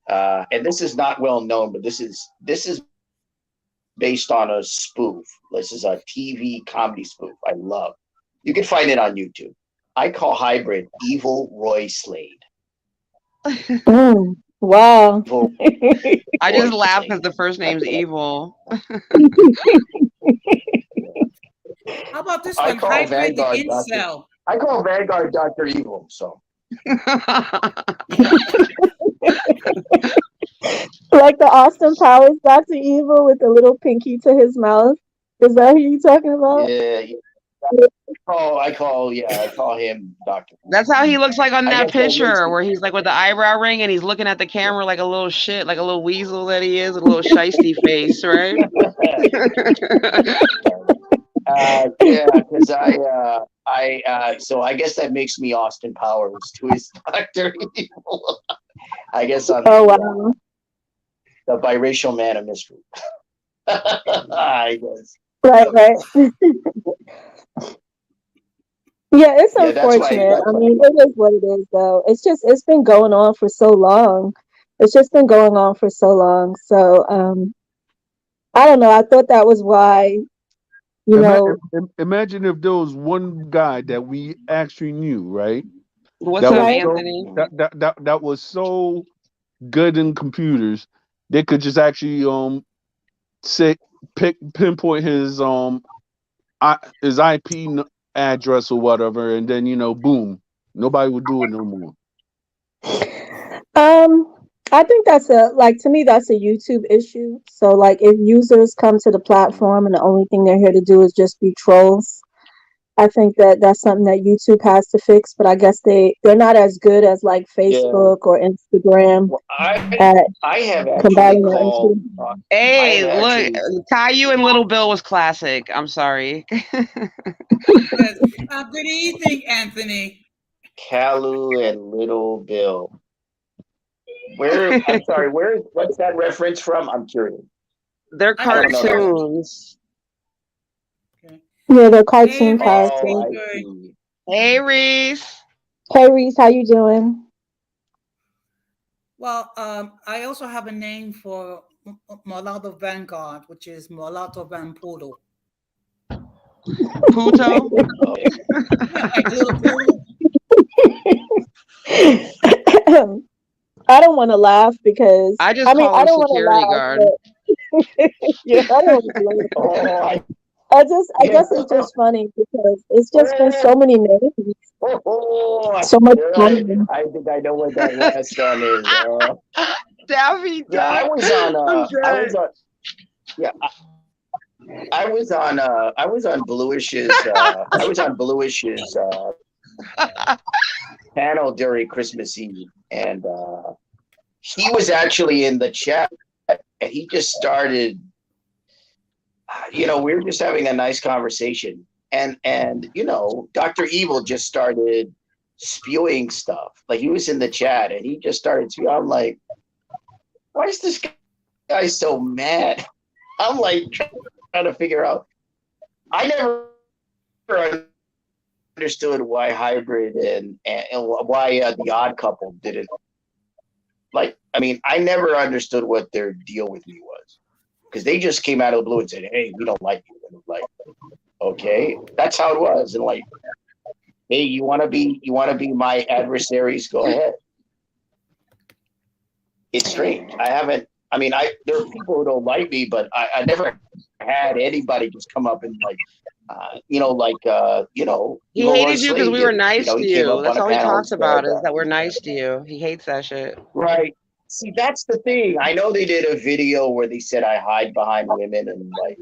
and this is not well known, but this is based on a spoof. This is a TV comedy spoof I love. You can find it on YouTube. I call hybrid Evil Roy Slade. Mm, wow. Evil I Roy just laugh because Slade. the first That's name's what evil. How about this I one? call Hybrid the Vanguard Doctor. incel. I call Vanguard Doctor Evil. So Like the Austin Powers Dr. Evil with the little pinky to his mouth. Is that who you talking about? yeah, I call him Doctor That's how Poopy. he looks like on I that guess what makes picture it. where he's like with the eyebrow ring and he's looking at the camera like a little shit, like a little weasel that he is, with a little shisty face, right? Yeah, because so I guess that makes me Austin Powers to his Doctor Evil. I guess I'm Oh wow. the biracial man of mystery. I guess. Right, right. Yeah, it's Yeah, that's why. unfortunate. That's I why. mean, it is what it is, though. It's been going on for so long. It's just been going on for so long. So, I don't know. I thought that was why, you know, Imagine if there was one guy that we actually knew, right? What's That up, was right? so Anthony? that was so good in computers, they could just actually say pinpoint his IP address or whatever, and then boom, nobody would do it no more. Um, I think that's to me, that's a YouTube issue. So, like, if users come to the platform and the only thing they're here to do is just be trolls, I think that that's something that YouTube has to fix. But I guess they're not as good as like Yeah. Facebook or Instagram Well, at I have actually combating that called. issue. I Hey, have look, actually Caillou and Little Bill was classic. I'm sorry. Yes. Good evening, Anthony. Calu and Little Bill. Where I'm sorry, what's that reference from? I'm curious. They're I I can don't know that share. reference. cartoons. Okay. Yeah, they're Hey, cartoon Reese, how Oh, you characters. I doing? see. Hey, Reese. Hey Reese, how you doing? Well, I also have a name for Mulatto Vanguard, which is Mulatto Van Poodle. Puto. Okay. Yeah, like a little poodle. I don't want to laugh because I just I mean call I him don't want security to laugh, guard. but yeah, I don't want to laugh. Oh, I guess it's just funny because it's just been so many names, so much time. I think I know what that last one is. Daffy Yeah, Duck. I'm I dead. was on, yeah, I was on Bluish's panel during Christmas Eve, and he was actually in the chat, and he just started. We were just having a nice conversation, and Doctor Evil just started spewing stuff. Like he was in the chat, and he just started spewing. I'm like, why is this guy so mad? I'm like trying to figure out. I never understood why Hybrid and why the Odd Couple didn't like. I mean, I never understood what their deal with me was because they just came out of the blue and said, "Hey, we don't like you." And I'm like, okay, that's how it was. And like, hey, you want to be my adversaries? Go ahead. It's strange. I haven't. I mean, there are people who don't like me, but I never had anybody just come up and like, He Evil Roy hated you because Slade we were did. nice He to came you. up on That's a all he panel and talks said, about is that we're nice to you. He hates that shit. right. See, that's the thing. I know they did a video where they said I hide behind women and like,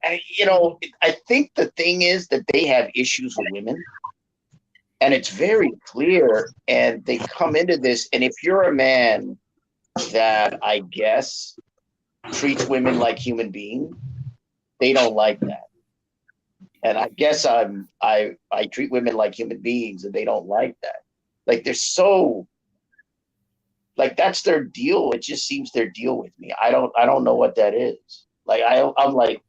I think the thing is that they have issues with women, and it's very clear. And they come into this, and if you're a man that I guess treats women like human beings, they don't like that. And I guess I treat women like human beings, and they don't like that. Like they're so like that's their deal. It just seems their deal with me. I don't know what that is. Like I'm like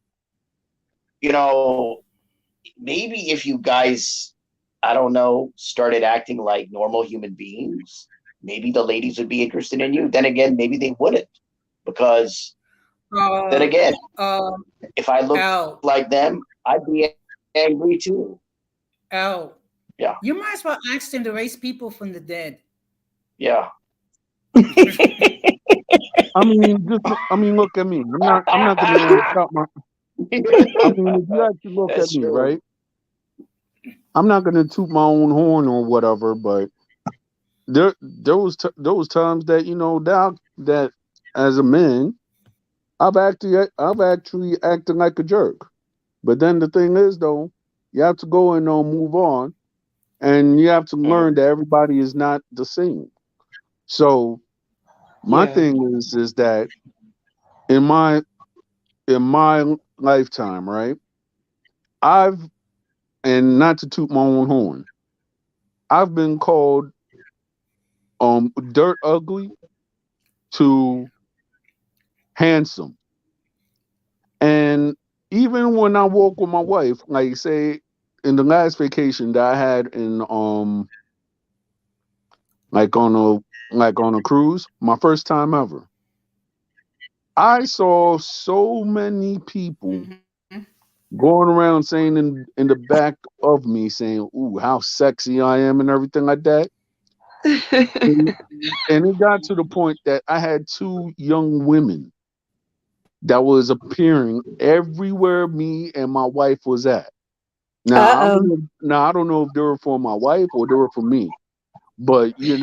you know maybe if you guys I don't know started acting like normal human beings, maybe the ladies would be interested in you. Then again, maybe they wouldn't because then Uh, again, uh, if I looked Al, like them, I'd be angry too. Al, Yeah, you might as well ask them to raise people from the dead. yeah. Look at me. I'm not gonna stop my. I mean, if you actually look at That's me, true. right? I'm not gonna toot my own horn or whatever, but there was times that that as a man I've actually acted like a jerk. But then the thing is, though, you have to go and move on, and you have to Mm. learn that everybody is not the same. So my Yeah. thing is that in my lifetime, right? I've and not to toot my own horn, I've been called dirt ugly to handsome. And even when I walk with my wife, like say in the last vacation that I had in like on a cruise, my first time ever, I saw so many people Mhm. going around saying in the back of me saying, "Ooh, how sexy I am" and everything like that. And it got to the point that I had two young women that was appearing everywhere me and my wife was at. Uh-oh. Now I don't know if they were for my wife or they were for me, but it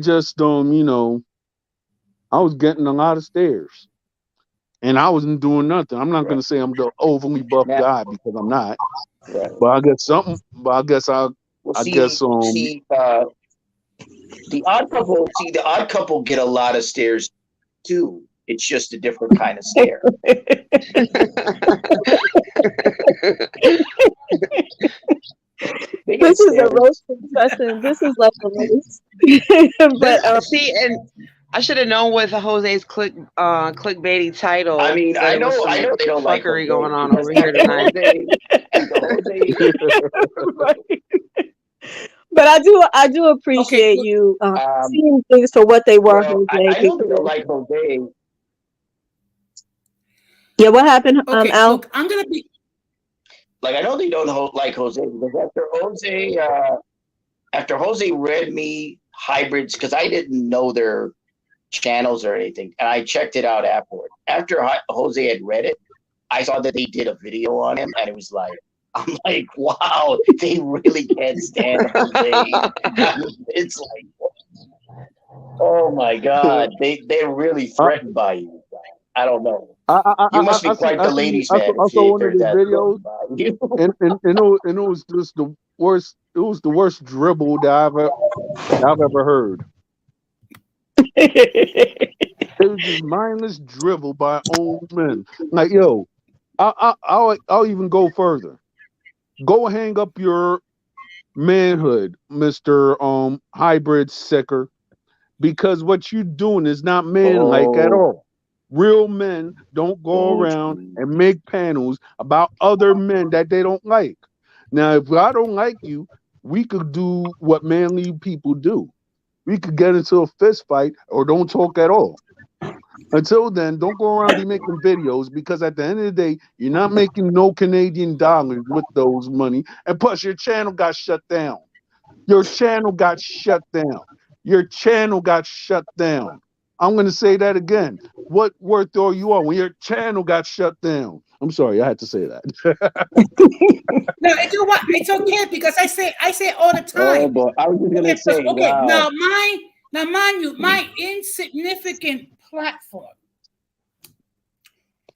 just I was getting a lot of stares, and I wasn't doing nothing. I'm not Right. gonna say I'm the overly buff Now, guy because I'm not, right. but I guess something. But Well, I guess the odd couple get a lot of stares too. It's just a different kind of stare. They get This is a stares. roasting session. This is like a roast. This But see, and I should have known with Jose's clickbaity I title mean, that it was I some know they don't like fuckery Jose going on because over here tonight. Jose, right. But I do Okay, appreciate look, you um, seeing things for what they were, well, Jose, I know they don't because like Jose. yeah, what happened, okay, Al? look. I'm gonna be Like I know they don't like Jose because after Jose read me hybrids because I didn't know their channels or anything, and I checked it out afterward. After Jose had read it, I saw that they did a video on him, and it was like, I'm like, wow, they really can't stand Jose. I mean, it's like, oh my god, they're really I, threatened by you. I don't know. You I must be quite I the see ladies' man I if, saw if one of they're the that videos threatened by you. and it was just the worst. It was the worst dribble that I've ever heard. It was just mindless drivel by old men. Like, yo, I'll even go further. Go hang up your manhood, Mister Hybrid Sicker, because what you're doing is not manlike at Oh, all. Real men don't go so around true. and make panels about other men that they don't like. Now, if I don't like you, we could do what manly people do. We could get into a fist fight or don't talk at all. Until then, don't go around be making videos because at the end of the day, you're not making no Canadian dollars with those money. And plus, your channel got shut down. Your channel got shut down. Your channel got shut down. I'm going to say that again. What worth are you on when your channel got shut down? I'm sorry, I had to say that. no. You know what? It's okay because I say it all the Oh time. boy, I was just gonna Okay, because say, okay, wow. now mind you, my insignificant platform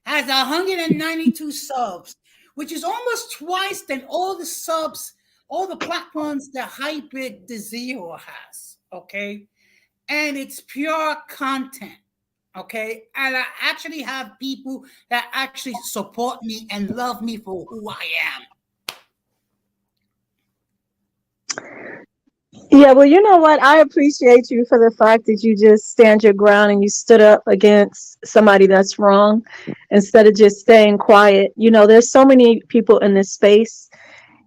has 192 subs, which is almost twice than all the subs, all the platforms that Hybrid the Zero has. Okay, and it's pure content. Okay, and I actually have people that actually support me and love me for who I am. Yeah, well, you know what? I appreciate you for the fact that you just stand your ground and you stood up against somebody that's wrong instead of just staying quiet. There's so many people in this space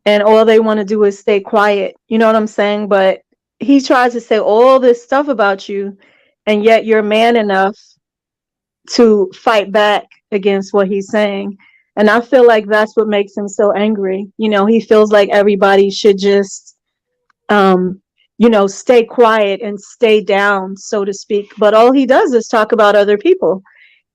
and all they want to do is stay quiet. You know what I'm saying? But he tries to say all this stuff about you, and yet you're man enough to fight back against what he's saying. And I feel like that's what makes him so angry. He feels like everybody should just um, stay quiet and stay down, so to speak. But all he does is talk about other people.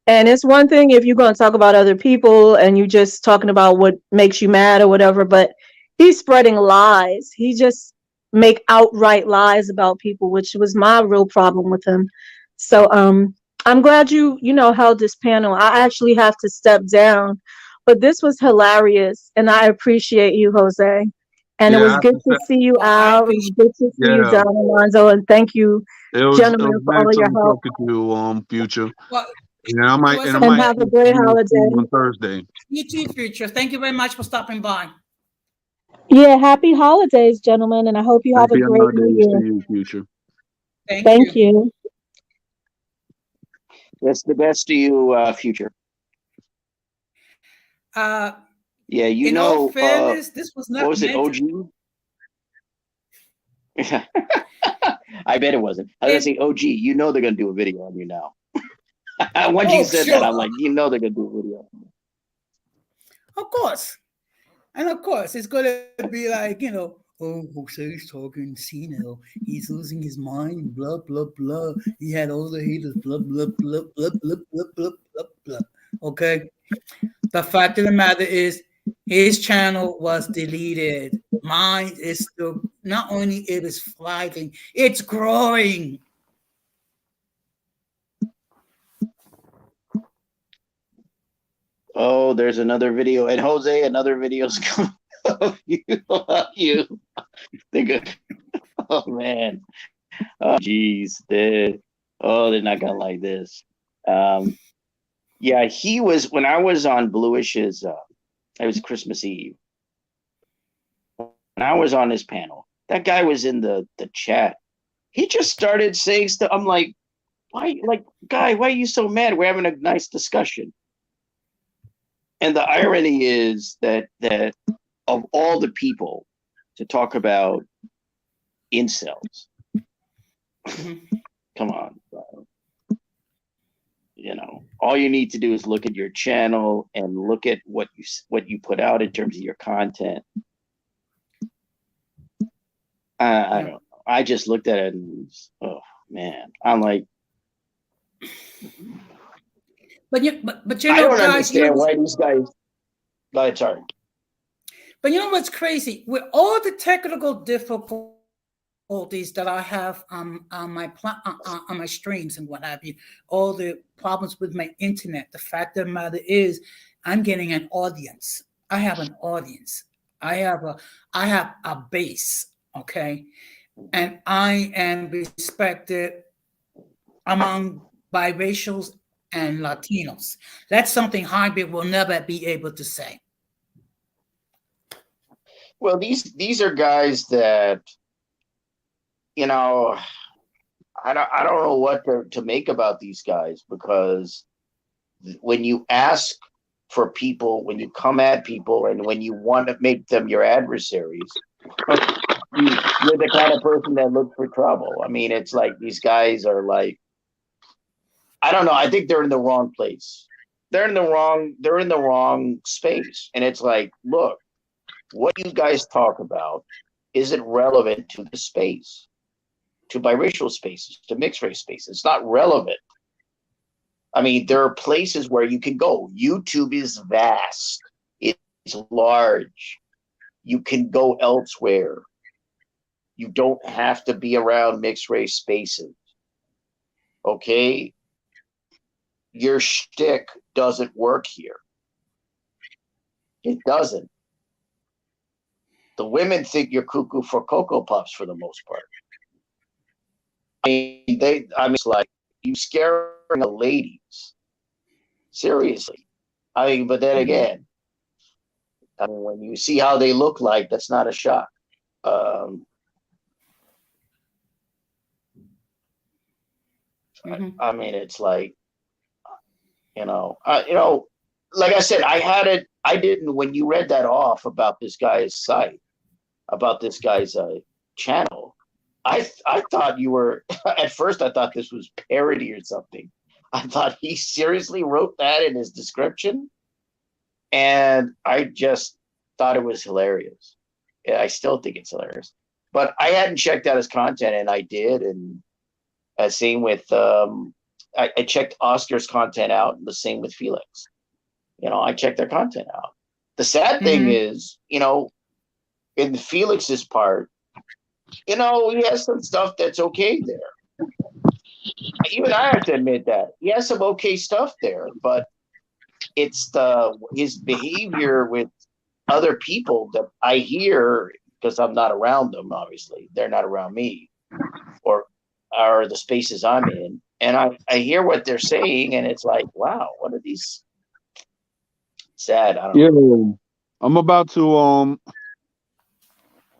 And it's one thing if you're going to talk about other people and you just talking about what makes you mad or whatever, but he's spreading lies. He just make outright lies about people, which was my real problem with him. So I'm glad you know held this panel. I actually have to step down, but this was hilarious, and I appreciate you, Jose. And it Yeah, I was have good to to say, see you, Oh, I Al. It was appreciate. good to see you, yeah, John Alonzo, and thank you, it was gentlemen, for very all of your nice help. talking to you, Future. Well, And it was I a And might pleasure. have a great see you holiday. on Thursday. You too, future. Thank you very much for stopping by. Yeah, happy holidays, gentlemen, and I hope you have a Happy great new holidays to year. you, Future. Thank Thank you. you. That's the best to you, future. Uh, Yeah, in all fairness, this was what not was it, meant to. OG? I bet it wasn't. I was gonna And say, OG, you know they're gonna do a video on you now. Once you oh, said that, sure, I'm like, you know they're gonna do a video. of course. And of course, it's going to be like, oh, Jose's talking senile. He's losing his mind, blah, blah, blah. He had all the haters, blah, blah, blah, blah, blah, blah, blah, blah, blah. Okay? The fact of the matter is, his channel was deleted. Mine is still, not only it is thriving, it's growing. Oh, there's another video, and Jose, another video's coming of you. Of you. They're good. Oh man. Oh geez. They're not gonna like this. Um, yeah, he was when I was on Bluish's. It was Christmas Eve. When I was on his panel, that guy was in the chat. He just started saying stuff. I'm like, why? Like, guy, why are you so mad? We're having a nice discussion. And the irony is that of all the people to talk about incels, Mhm. come on, bro. All you need to do is look at your channel and look at what you put out in terms of your content. I Yeah. don't know. I just looked at it and oh man, I'm like, But I don't guys, understand why these guys. Go ahead, sorry. but you know what's crazy? With all the technical difficulties that I have on my streams and what have you, all the problems with my internet. The fact of the matter is, I'm getting an audience. I have an audience. I have a I have a base. Okay, and I am respected among biracials and Latinos. That's something hybrid will never be able to say. Well, these are guys that you know. I don't know what to make about these guys because when you ask for people, when you come at people, and when you want to make them your adversaries, you're the kind of person that looks for trouble. I mean, it's like these guys are like, I don't know. I think they're in the wrong place. They're in the wrong space. And it's like, look, what you guys talk about isn't relevant to the space, to biracial spaces, to mixed race spaces. It's not relevant. I mean, there are places where you can go. YouTube is vast. It's large. You can go elsewhere. You don't have to be around mixed race spaces. Okay? Your shtick doesn't work here. It doesn't. The women think you're cuckoo for Cocoa Puffs for the most part. It's like you scaring the ladies. Seriously. But then Mhm. again, when you see how they look like, that's not a shock. Um, Mhm. it's like, like I said, I didn't, when you read that off about this guy's site, about this guy's channel, I thought you were, at first I thought this was parody or something. I thought he seriously wrote that in his description. And I just thought it was hilarious. Yeah, I still think it's hilarious. But I hadn't checked out his content, and I did. And same with, I checked Oscar's content out, and the same with Felix. I checked their content out. The sad thing Mhm. is, in Felix's part, he has some stuff that's okay there. even I have to admit that he has some okay stuff there, but it's the his behavior with other people that I hear because I'm not around them. Obviously, they're not around me, or are the spaces I'm in, and I hear what they're saying, and it's like, wow, what are these sad? I don't Yeah, know. I'm about to um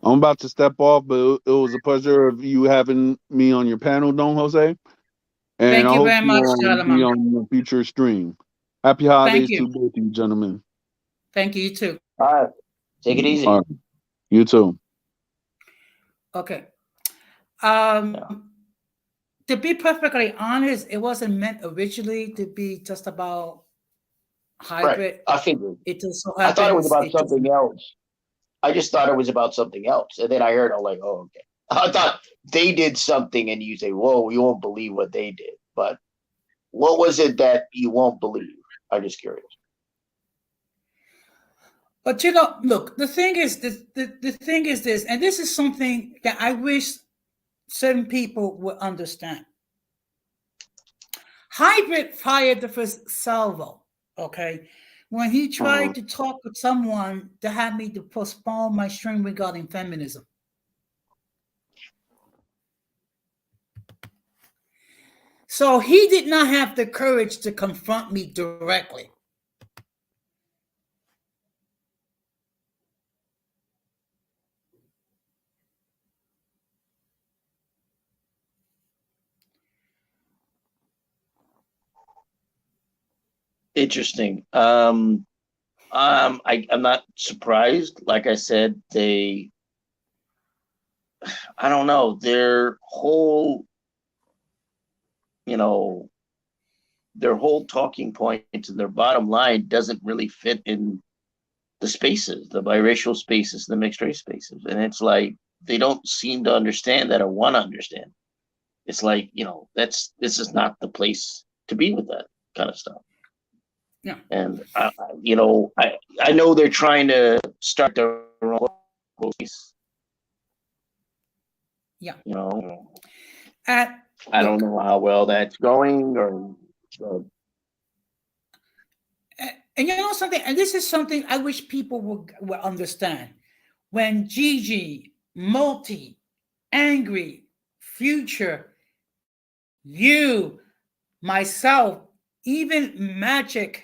I'm about to step off, but it was a pleasure of you having me on your panel, Don Jose. And Thank I you hope very you much, be Charlamagne. on a future stream. Happy Thank holidays you. to both of you gentlemen. Thank you, you too. All right, take it All easy. right, you too. Okay. Yeah, To be perfectly honest, it wasn't meant originally to be just about right. hybrid. I figured. It just so I thought it was happens about it just something else. I just thought it was about something else, and then I heard, I'm like, oh, okay. I thought they did something, and you say, whoa, you won't believe what they did. But what was it that you won't believe? I'm just curious. but look, the thing is this the thing is this, and this is something that I wish certain people would understand. Hybrid fired the first salvo, okay? When he Mhm. tried to talk with someone to have me to postpone my stream regarding feminism. So he did not have the courage to confront me directly. Interesting. I'm not surprised. Like I said, I don't know, their whole, you know, their whole talking point and their bottom line doesn't really fit in the spaces, the biracial spaces, the mixed race spaces. And it's like, they don't seem to understand that or want to understand. It's like, this is not the place to be with that kind of stuff. Yeah. And I know they're trying to start their own space. Yeah. You know, And I don't look, know how well that's going, or and you know something, and this is something I wish people would understand. When Gigi, Multi, Angry, Future, you, myself, even Magic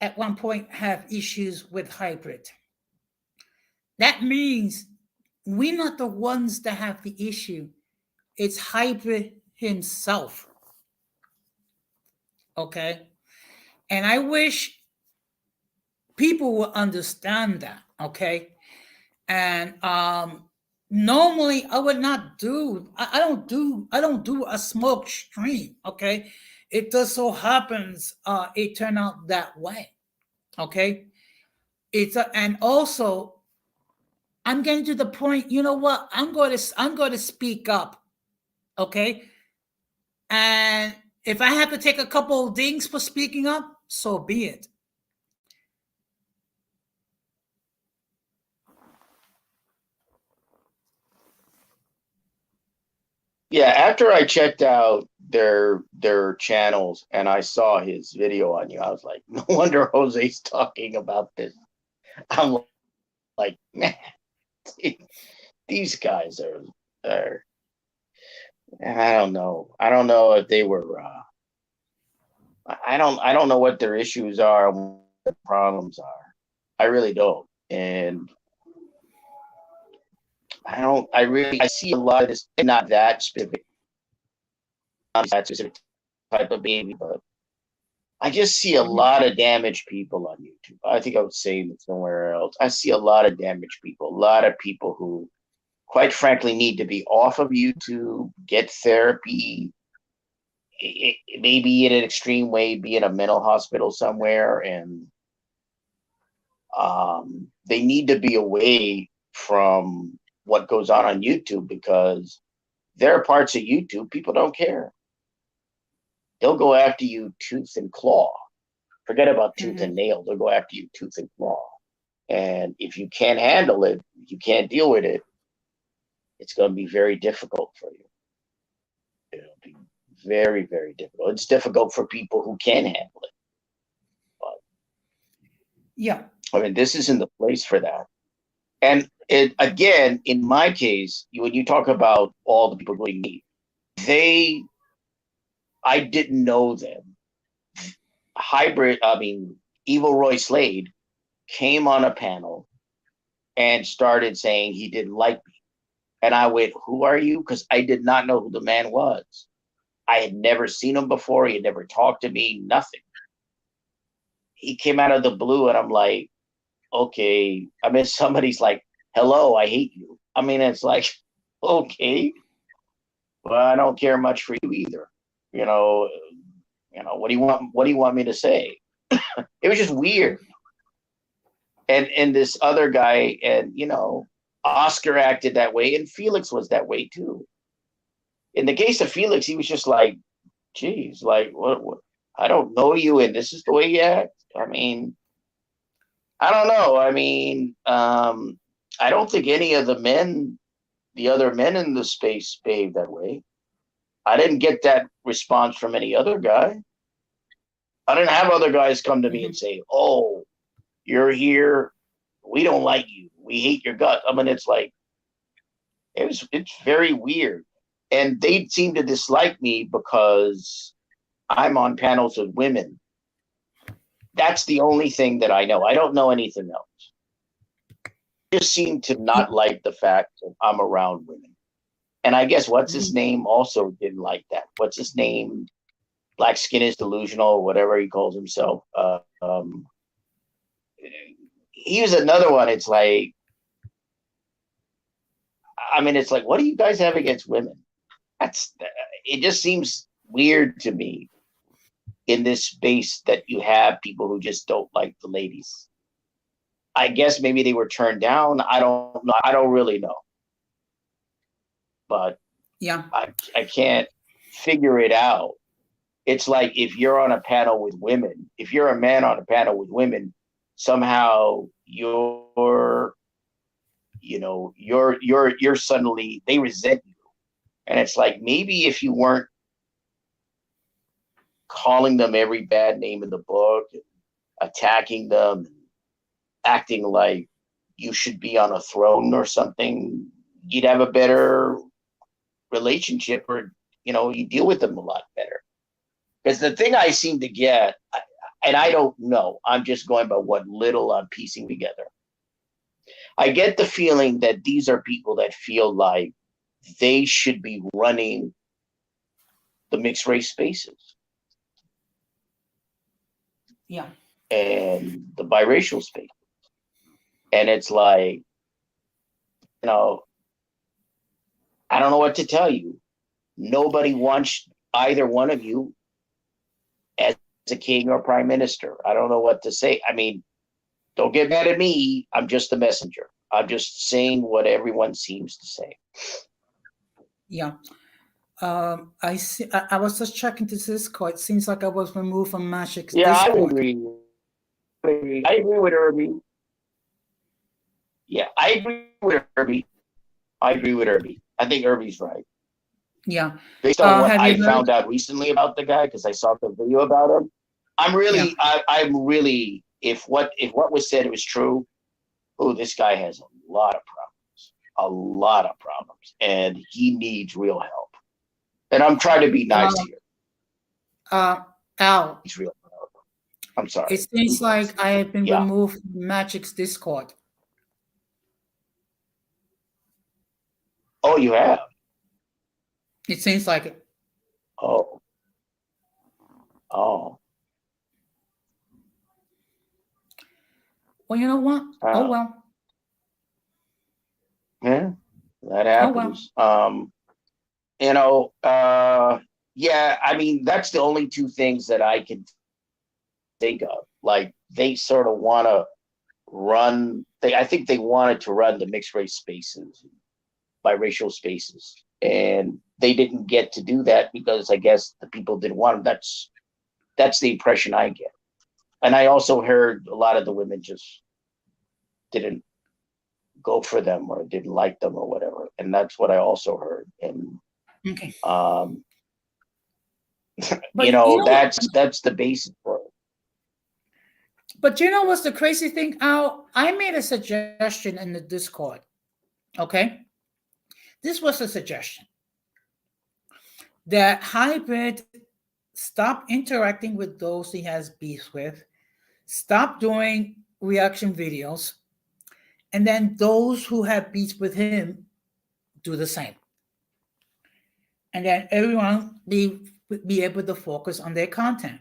at one point have issues with hybrid. That means we're not the ones that have the issue. It's hybrid himself. Okay. And I wish people will understand that. Okay. And normally I would not do I don't do a smoke stream. Okay. It just so happens it turned out that way. Okay. And also I'm getting to the point, you know what? I'm going to speak up. Okay. And if I have to take a couple of dings for speaking up, so be it. Yeah, after I checked out their channels and I saw his video on you, I was like, no wonder Jose's talking about this. I'm like, man, these guys are I don't know. I don't know if they were I don't know what their issues are, what their problems are. I really don't. And I see a lot of this, not that specific, not that specific type of baby, but I just see a lot of damaged people on YouTube. I think I was saying it somewhere else. I see a lot of damaged people, a lot of people who, quite frankly, need to be off of YouTube, get therapy, maybe in an extreme way, be in a mental hospital somewhere, and they need to be away from what goes on YouTube because there are parts of YouTube people don't care. They'll go after you tooth and claw. Forget about tooth Mhm. and nail. They'll go after you tooth and claw. And if you can't handle it, you can't deal with it, it's going to be very difficult for you. It'll be very, very difficult. It's difficult for people who can handle it. But Yeah. I mean, this isn't the place for that. And it again, in my case, when you talk about all the people doing me, they, I didn't know them. Hybrid, I mean, Evil Roy Slade came on a panel and started saying he didn't like me. And I went, "Who are you?" Because I did not know who the man was. I had never seen him before. He had never talked to me, nothing. He came out of the blue, and I'm like, okay. I mean, somebody's like, "Hello, I hate you." I mean, it's like, okay, well, I don't care much for you either. You know, what do you want? What do you want me to say? It was just weird. And this other guy, and Oscar acted that way, and Felix was that way too. In the case of Felix, he was just like, geez, like what I don't know you, and this is the way you act. I mean, I don't know. I mean, I don't think any of the other men in the space behaved that way. I didn't get that response from any other guy. I didn't have other guys come to me Mhm. and say, "Oh, you're here. We don't like you. We hate your gut." I mean, it's like it's very weird. And they seem to dislike me because I'm on panels with women. That's the only thing that I know. I don't know anything else. They just seem to not like the fact that I'm around women. And I guess what's his Mhm. name also didn't like that. What's his name? Black skin is delusional, whatever he calls himself. He was another one. It's like, I mean, it's like, what do you guys have against women? That's it. Just seems weird to me in this space that you have people who just don't like the ladies. I guess maybe they were turned down. I don't know. I don't really know, but Yeah. I can't figure it out. It's like if you're on a panel with women, if you're a man on a panel with women, somehow you're suddenly they resent you. And it's like maybe if you weren't calling them every bad name in the book, attacking them, acting like you should be on a throne or something, you'd have a better relationship, or you deal with them a lot better. Because the thing I seem to get, and I don't know, I'm just going by what little I'm piecing together. I get the feeling that these are people that feel like they should be running the mixed race spaces Yeah. and the biracial space. And it's like, you know, I don't know what to tell you. Nobody wants either one of you as a king or prime minister. I don't know what to say. I mean, don't get mad at me. I'm just the messenger. I'm just saying what everyone seems to say. Yeah. I see. I was just checking this Discord. It seems like I was removed from Magic's Yeah, I Discord. agree. I agree with Irby. Yeah, I agree with Irby. I agree with Irby. I think Irby's right. Yeah. Based on what Have I you heard? found out recently about the guy, because I saw the video about him, Yeah. I'm really, if what was said was true, oh, this guy has a lot of problems, and he needs real help. And I'm trying to be nice Uh, here. uh, Al, He's real help. I'm it sorry. seems like I have been Yeah. removed from Magic's Discord. Oh, you have. It seems like it. Oh, oh, Well, you know what? Oh oh. well. Yeah, that Oh well. happens. You know, yeah, I mean, that's the only two things that I can think of. Like they sort of want to I think they wanted to run the mixed race spaces, biracial spaces, and they didn't get to do that because I guess the people didn't want them. That's the impression I get. And I also heard a lot of the women just didn't go for them or didn't like them or whatever. And that's what I also heard. And Okay. um, You But you know, know what? that's the basis for it. But you know what's the crazy thing, Al? I made a suggestion in the Discord. Okay, this was a suggestion that Hybrid stop interacting with those he has beef with, stop doing reaction videos, and then those who have beef with him do the same, and then everyone be able to focus on their content.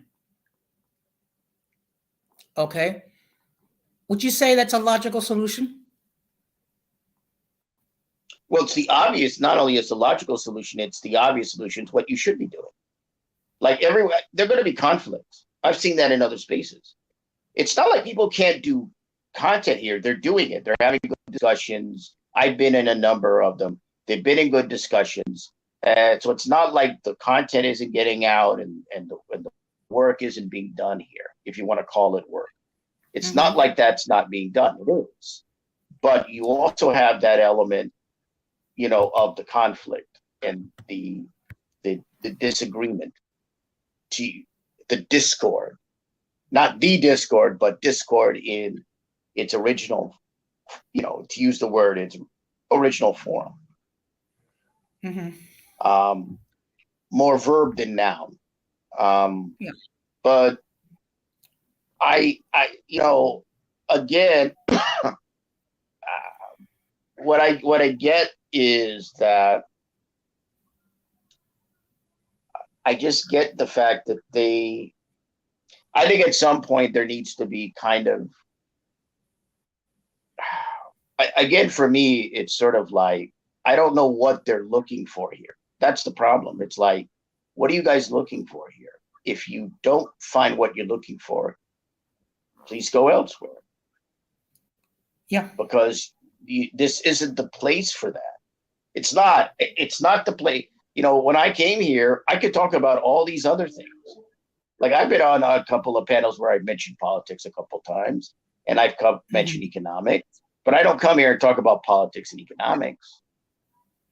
Okay, would you say that's a logical solution? Well, it's the obvious. Not only is the logical solution, it's the obvious solution. It's what you should be doing. Like everywhere, there are going to be conflicts. I've seen that in other spaces. It's not like people can't do content here. They're doing it. They're having good discussions. I've been in a number of them. They've been in good discussions. So it's not like the content isn't getting out and the work isn't being done here, if you want to call it work. It's not Mm-hmm. like that's not being done. It is. But you also have that element, you know, of the conflict and the disagreement, to the discord, not the discord, but discord in its original, you know, to use the word, its original form. Mm-hmm. Um, More verb than noun. Yeah. But you know, again, what I get is that I just get the fact that I think at some point there needs to be kind of, again, for me, it's sort of like, I don't know what they're looking for here. That's the problem. It's like, what are you guys looking for here? If you don't find what you're looking for, please go elsewhere, Yeah. because this isn't the place for that. It's not the place. You know, when I came here, I could talk about all these other things. Like, I've been on a couple of panels where I've mentioned politics a couple of times, and I've mentioned Mm-hmm. economics, but I don't come here and talk about politics and economics.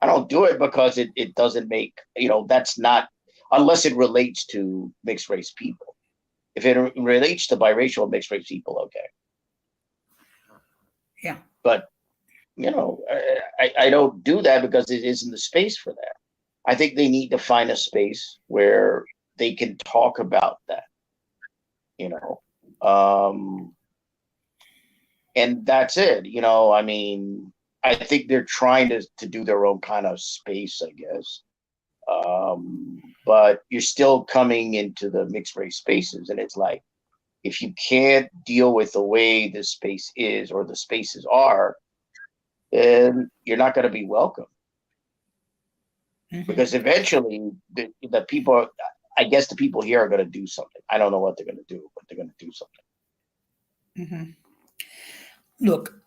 I don't do it because it doesn't make, you know, that's not, unless it relates to mixed race people. If it relates to biracial mixed race people, okay. Yeah. But, you know, I don't do that because it isn't the space for that. I think they need to find a space where they can talk about that, you know. And that's it, you know. I mean, I think they're trying to do their own kind of space, I guess. But you're still coming into the mixed race spaces, and it's like, if you can't deal with the way the space is or the spaces are, then you're not going to be welcome. Mm-hmm. Because eventually the people, I guess the people here are going to do something. I don't know what they're going to do, but they're going to do something. Mm-hmm. Look,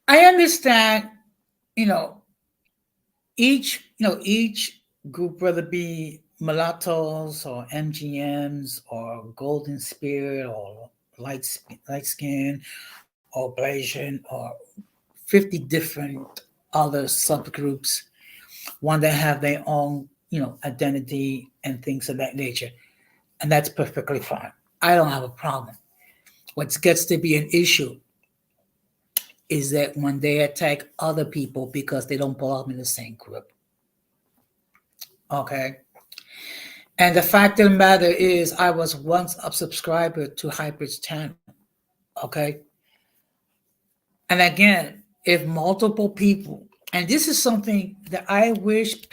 I understand, you know, each group, whether it be mulattoes or MGMs or golden spirit or light skin or Blasian or 50 different other subgroups, one that have their own, identity and things of that nature. And that's perfectly fine. I don't have a problem. What gets to be an issue is that when they attack other people because they don't belong in the same group. Okay. And the fact of the matter is, I was once a subscriber to Hybrid's channel. Okay. And again, if multiple people, and this is something that I wish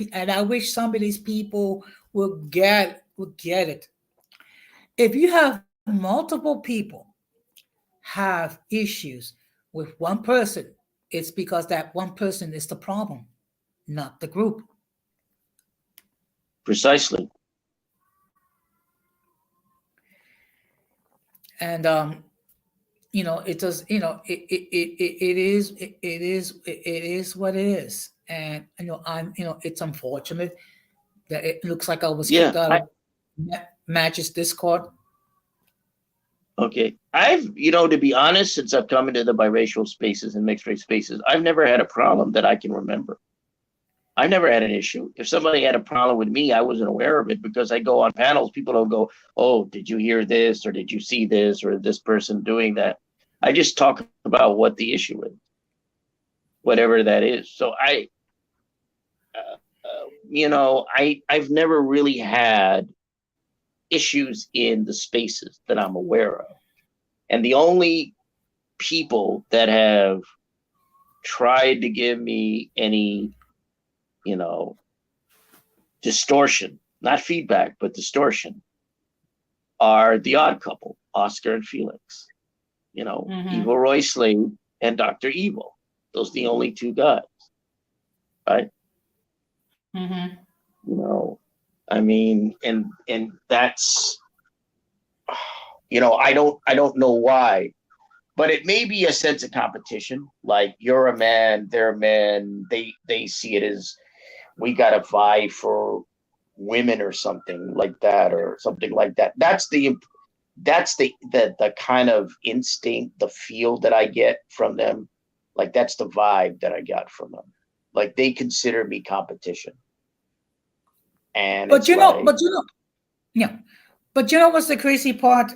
some of these people would get it. If you have multiple people have issues with one person, it's because that one person is the problem, not the group. Precisely. And it does, it is what it is. And it's unfortunate that it looks like I was Yeah. kicked out of Matches Discord. Okay. To be honest, since I've come into the biracial spaces and mixed race spaces, I've never had a problem that I can remember. I never had an issue. If somebody had a problem with me, I wasn't aware of it because I go on panels. People don't go, "Oh, did you hear this, or did you see this, or this person doing that?" I just talk about what the issue is, whatever that is. So I've never really had issues in the spaces that I'm aware of, and the only people that have tried to give me any, you know, distortion, not feedback, but distortion, are the odd couple, Oscar and Felix. Mm-hmm. Evil Roy Slade and Dr. Evil. Those are the only two guys, right? Mm-hmm. You know, I mean, and that's, I don't know why, but it may be a sense of competition. Like, you're a man, they're men. They see it as, we gotta vie for women or something like that, or something like that. That's the kind of instinct, the feel that I get from them. Like, that's the vibe that I got from them. Like, they consider me competition. And But it's you know, like, but you know, yeah. But you know what's the crazy part?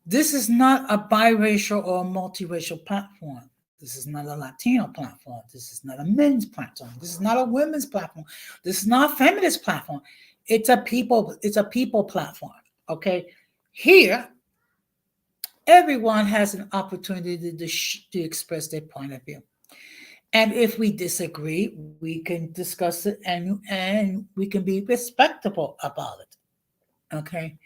This is not a biracial or multiracial platform. This is not a Latino platform. This is not a men's platform. This is not a women's platform. This is not a feminist platform. It's a people platform. Okay. Here, everyone has an opportunity to express their point of view. And if we disagree, we can discuss it, and we can be respectable about it. Okay.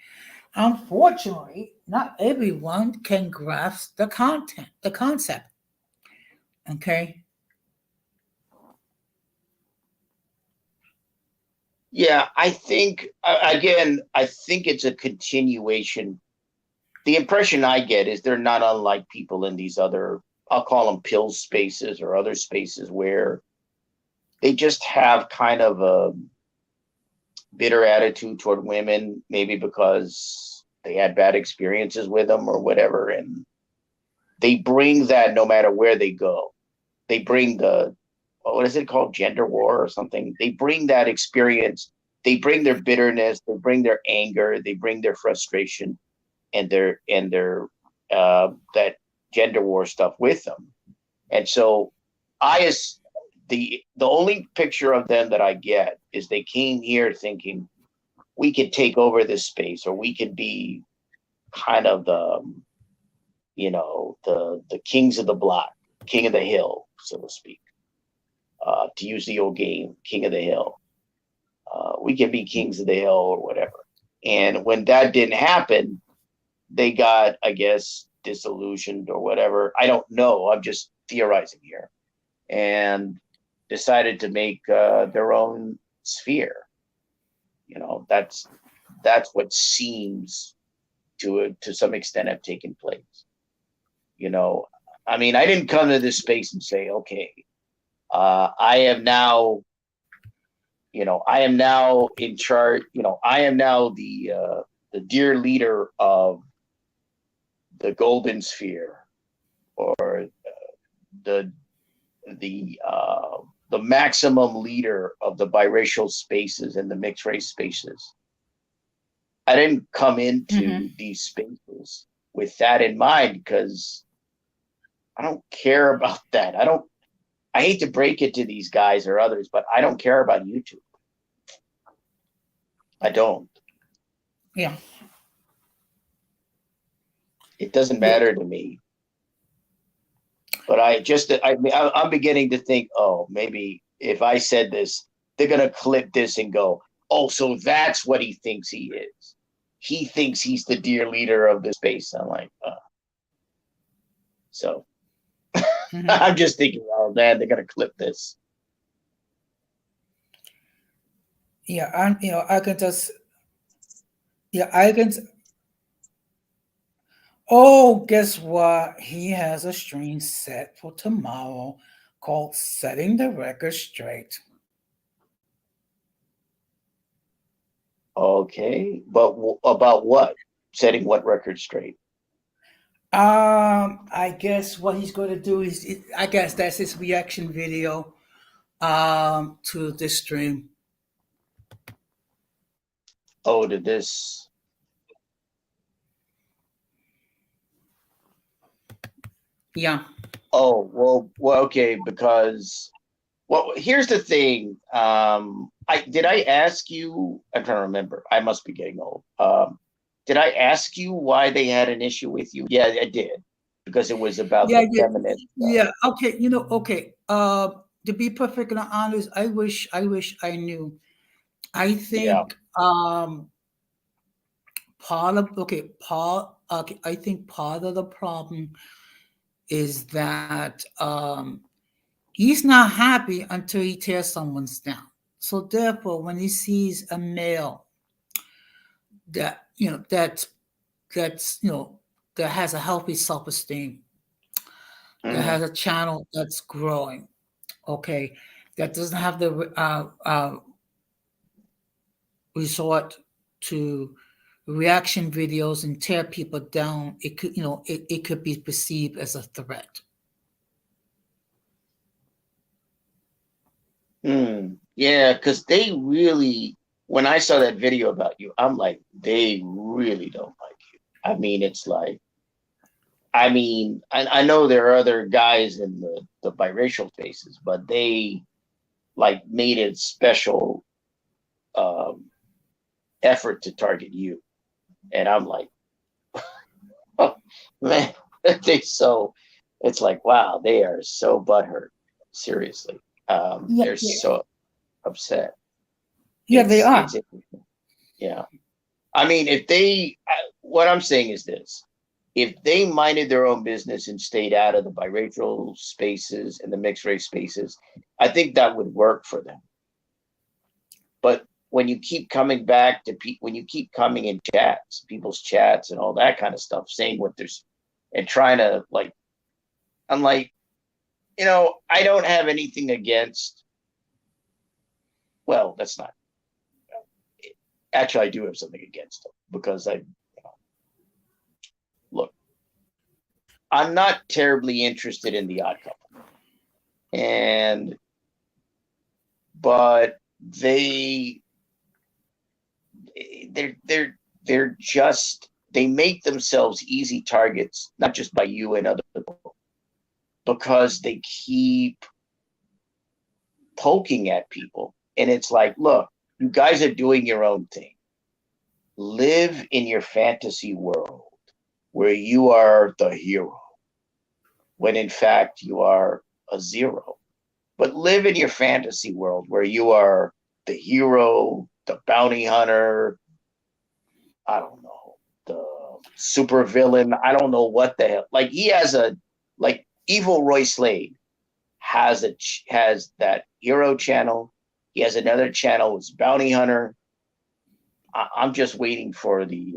Unfortunately, not everyone can grasp the concept. Okay. yeah, I think it's a continuation. The impression I get is they're not unlike people in these other, I'll call them pill spaces or other spaces, where they just have kind of a bitter attitude toward women, maybe because they had bad experiences with them or whatever. And they bring that no matter where they go. They bring what is it called? Gender war or something. They bring that experience. They bring their bitterness. They bring their anger. They bring their frustration and their that gender war stuff with them. And so I as the only picture of them that I get is they came here thinking we could take over this space, or we could be kind of the kings of the block, king of the hill, so to speak. To use the old game, king of the hill. We can be kings of the hill or whatever. And when that didn't happen, they got, I guess, disillusioned or whatever. I don't know. I'm just theorizing here, and decided to make their own sphere. That's what seems to some extent have taken place. You know, I mean, I didn't come to this space and say, okay, I am now, I am now in charge. I am now the dear leader of the golden sphere, or the the maximum leader of the biracial spaces and the mixed race spaces. I didn't come into Mm-hmm. these spaces with that in mind, because I don't care about that. I hate to break it to these guys or others, but I don't care about YouTube. I don't. Yeah. It doesn't Yeah. matter to me. But I'm beginning to think, oh, maybe if I said this, they're gonna clip this and go, oh, so that's what he thinks he is. He thinks he's the dear leader of the space. I'm like, so Mm-hmm. I'm just thinking, oh man, they're gonna clip this. Yeah. And I can just, yeah, I can. Oh, guess what? He has a stream set for tomorrow called "Setting the Record Straight." Okay, but about what? Setting what record straight? I guess what he's going to do is, I guess that's his reaction video to this stream. Oh, to this. Yeah. Oh, well, okay, because well, here's the thing. I ask you? I'm trying to remember. I must be getting old. Did I ask you why they had an issue with you? Yeah, I did, because it was about Yeah, the yeah, feminine stuff. yeah. Okay, okay. To be perfectly honest, I wish I knew. I Yeah. think I think part of the problem is that he's not happy until he tears someone's down. So therefore, when he sees a male that that's that has a healthy self-esteem, that Hmm. has a channel that's growing, okay, that doesn't have the resort to reaction videos and tear people down, it could it could be perceived as a threat. Yeah, because they really, when I saw that video about you, I'm like, they really don't like you. I mean, it's like, I know there are other guys in the biracial spaces, but they like made it special um, effort to target you. And I'm like, oh, man, they so, it's like, wow, they are so butthurt. Seriously. Yeah, They're yeah, so upset. yeah, they are. It's, yeah. I mean, if they, what I'm saying is this: if they minded their own business and stayed out of the biracial spaces and the mixed race spaces, I think that would work for them. But when you keep coming back to when you keep coming in chats, people's chats and all that kind of stuff, saying what there's and trying to like, I'm like, I don't have anything against. Well, that's not actually. I do have something against them because I look. I'm not terribly interested in the Odd Couple, and but they're just they make themselves easy targets, not just by you and other people, because they keep poking at people, and it's like, look, you guys are doing your own thing. Live in your fantasy world where you are the hero, when in fact you are a zero. But live in your fantasy world where you are the hero, the bounty hunter, I don't know, the super villain. I don't know what the hell. Like he has like evil Roy Slade has that hero channel. He has another channel with bounty hunter. I'm just waiting for the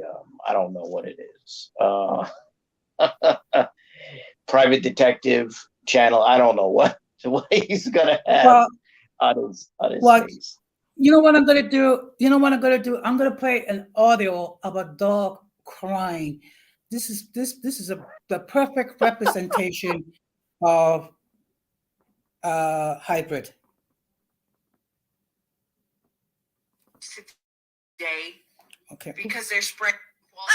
I don't know what it is. Private detective channel. I don't know what he's gonna have Well, on his well, face. you know what I'm gonna do? You know what I'm gonna do? I'm gonna play an audio of a dog crying. This is the perfect representation of hybrid. Today, okay, because they're spread. Walter.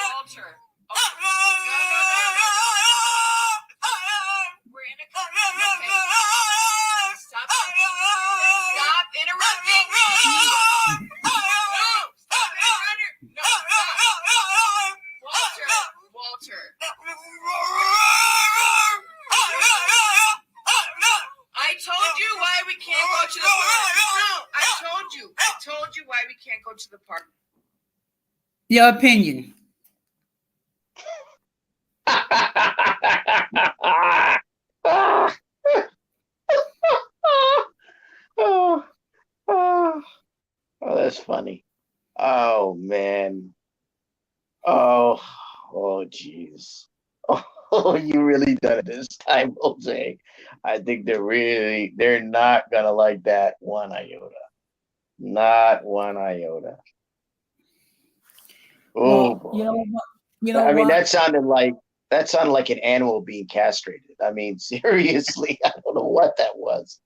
Walter. Oh, no. We're in a. Okay. Stop. Stop interrupting. No. Stop interrupting. No. Stop. Walter. I told you why we can't go to the park. No, I told you why we can't go to the park. Your opinion. oh, oh, that's funny. Oh man. Oh, oh, jeez. Oh, you really done it this time, Jose. I think they're not gonna like that one iota. Not one iota. Oh Well, you know boy. what? You know I mean, what? that sounded like That sounded like an animal being castrated. I mean, seriously, I don't know what that was.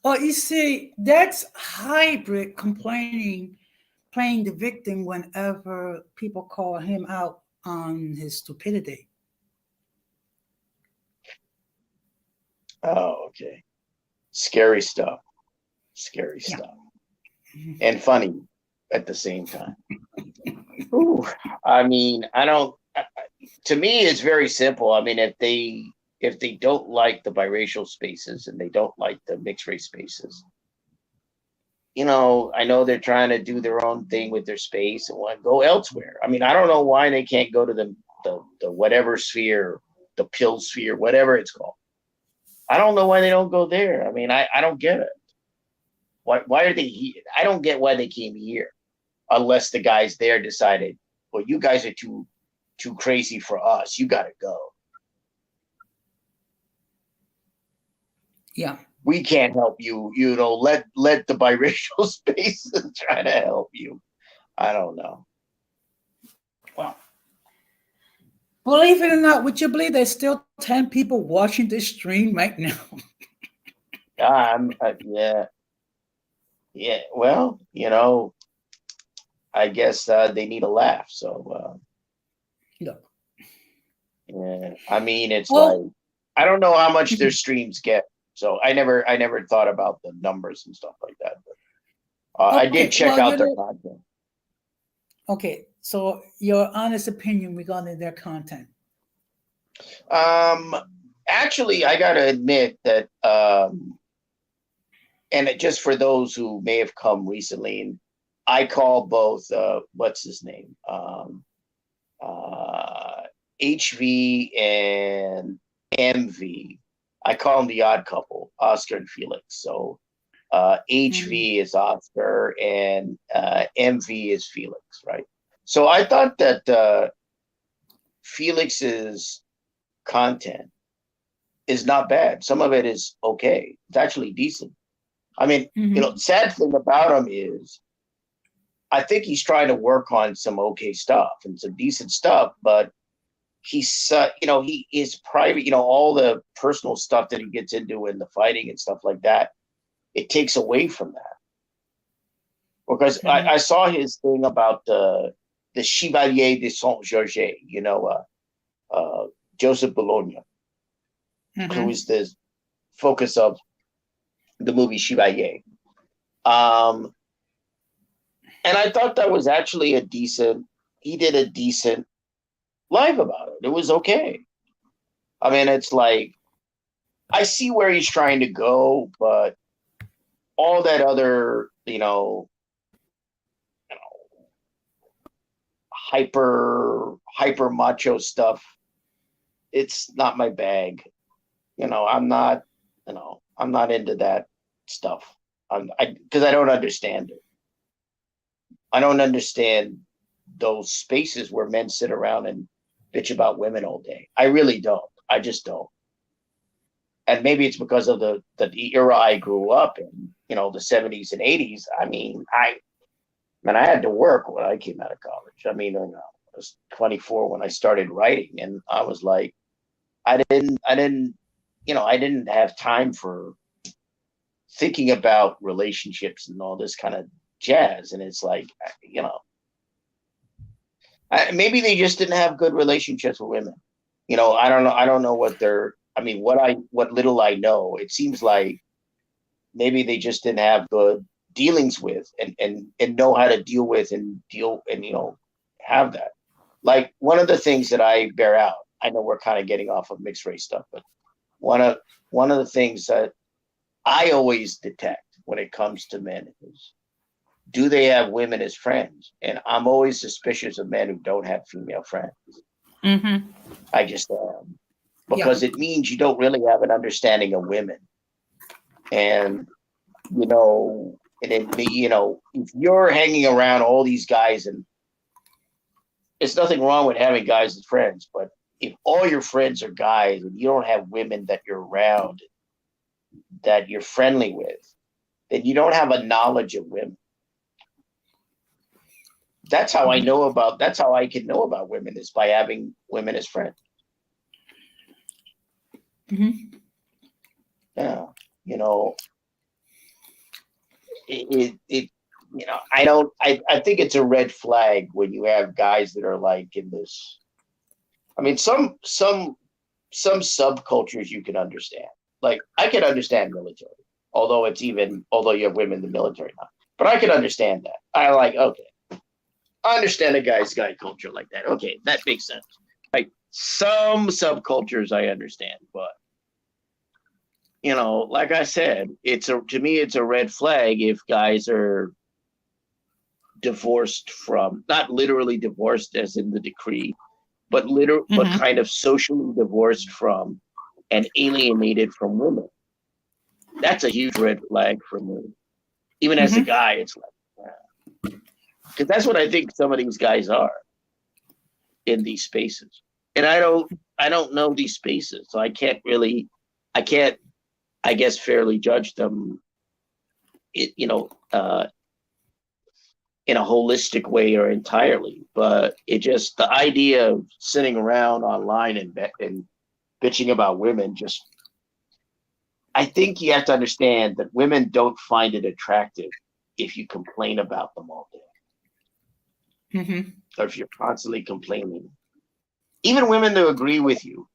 Well, you see, that's hybrid complaining, playing the victim whenever people call him out on his stupidity. Oh, okay. Scary stuff. Scary Yeah. stuff. And funny at the same time. Ooh, I mean, I don't. To me, it's very simple. I mean, if they don't like the biracial spaces and they don't like the mixed race spaces, I know they're trying to do their own thing with their space and want to go elsewhere. I mean, I don't know why they can't go to the whatever sphere, the pill sphere, whatever it's called. I don't know why they don't go there. I mean, I don't get it. Why are they here? I don't get why they came here, unless the guys there decided, well, you guys are too crazy for us. You got to go. Yeah. We can't help you. Let the biracial spaces try to help you. I don't know. Well, believe it or not, would you believe there's still 10 people watching this stream right now? Yeah, yeah. Well, I guess they need a laugh. So No. yeah. I mean, it's like Well, I don't know how much their streams get. So I never thought about the numbers and stuff like that. But I did okay. check Well, out their content. okay. So your honest opinion regarding their content. Actually, I gotta admit that, just for those who may have come recently, and I call both, what's his name, HV and MV. I call them the odd couple, Oscar and Felix. So HV is Oscar and MV is Felix, right? So I thought that Felix's content is not bad. Some of it is okay. It's actually decent. I mean, sad thing about him is I think he's trying to work on some okay stuff and some decent stuff, but he's, he is private, all the personal stuff that he gets into in the fighting and stuff like that. It takes away from that. Because I saw his thing about the Chevalier de Saint Georges, Joseph Bologna, who is the focus of the movie Chevalier. And I thought that was actually he did a decent live about it. It was okay. I mean, it's like, I see where he's trying to go, but all that other, hyper macho stuff, it's not my bag. I'm not into that stuff. Because I don't understand it. I don't understand those spaces where men sit around and bitch about women all day. I really don't. I just don't. And maybe it's because of the era I grew up in, the 70s and 80s. I mean, I had to work when I came out of college. I mean, I was 24 when I started writing, and I was like, I didn't have time for thinking about relationships and all this kind of jazz. And it's like, maybe they just didn't have good relationships with women. I don't know. I don't know what what little I know, it seems like maybe they just didn't have good dealings with and know how to deal with and have that. Like, one of the things that I bear out, I know we're kind of getting off of mixed race stuff, but one of the things that I always detect when it comes to men is, do they have women as friends? And I'm always suspicious of men who don't have female friends. I just am. Because it means you don't really have an understanding of women. And, if you're hanging around all these guys, and it's nothing wrong with having guys as friends, but if all your friends are guys and you don't have women that you're around, that you're friendly with, then you don't have a knowledge of women. That's how I can know about women, is by having women as friends. Mhm. Yeah, you know, it I don't, I think it's a red flag when you have guys that are like in this. I mean, some subcultures you can understand. Like I can understand military, although you have women in the military now, but I can understand that. I like, okay, I understand a guy's guy culture like that. Okay, that makes sense. Like some subcultures I understand, but like I said, to me it's a red flag if guys are divorced from, not literally divorced as in the decree, but Mhm. kind of socially divorced from and alienated from women. That's a huge red flag for me. Even as a Mhm. guy, it's like, because that's what I think some of these guys are in these spaces. And I don't know these spaces, so I can't, I guess, fairly judge them. It, in a holistic way or entirely, but it just, the idea of sitting around online and bitching about women, just, I think you have to understand that women don't find it attractive if you complain about them all day, Mhm. or if you're constantly complaining. Even women that agree with you,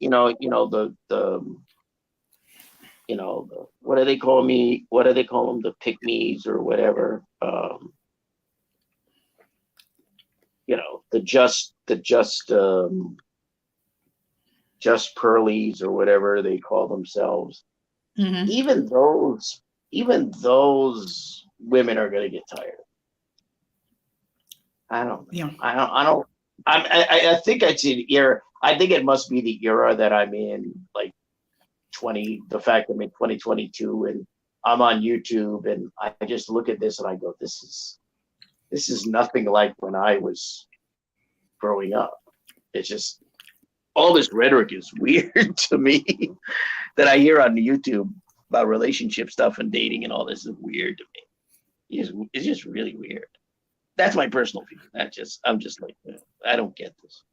what do they call me? What do they call them? The pick me's or whatever. The just pearlies or whatever they call themselves. Mhm. Even those women are gonna get tired. I don't know. Yeah. I don't. I think it's an era. I think it must be the era that I'm in. Like the fact I'm in 2022 and I'm on YouTube and I just look at this and I go, this is nothing like when I was growing up. It's just all this rhetoric is weird to me that I hear on YouTube about relationship stuff and dating and all this is weird to me. It's just really weird. That's my personal view. I'm just like, I don't get this.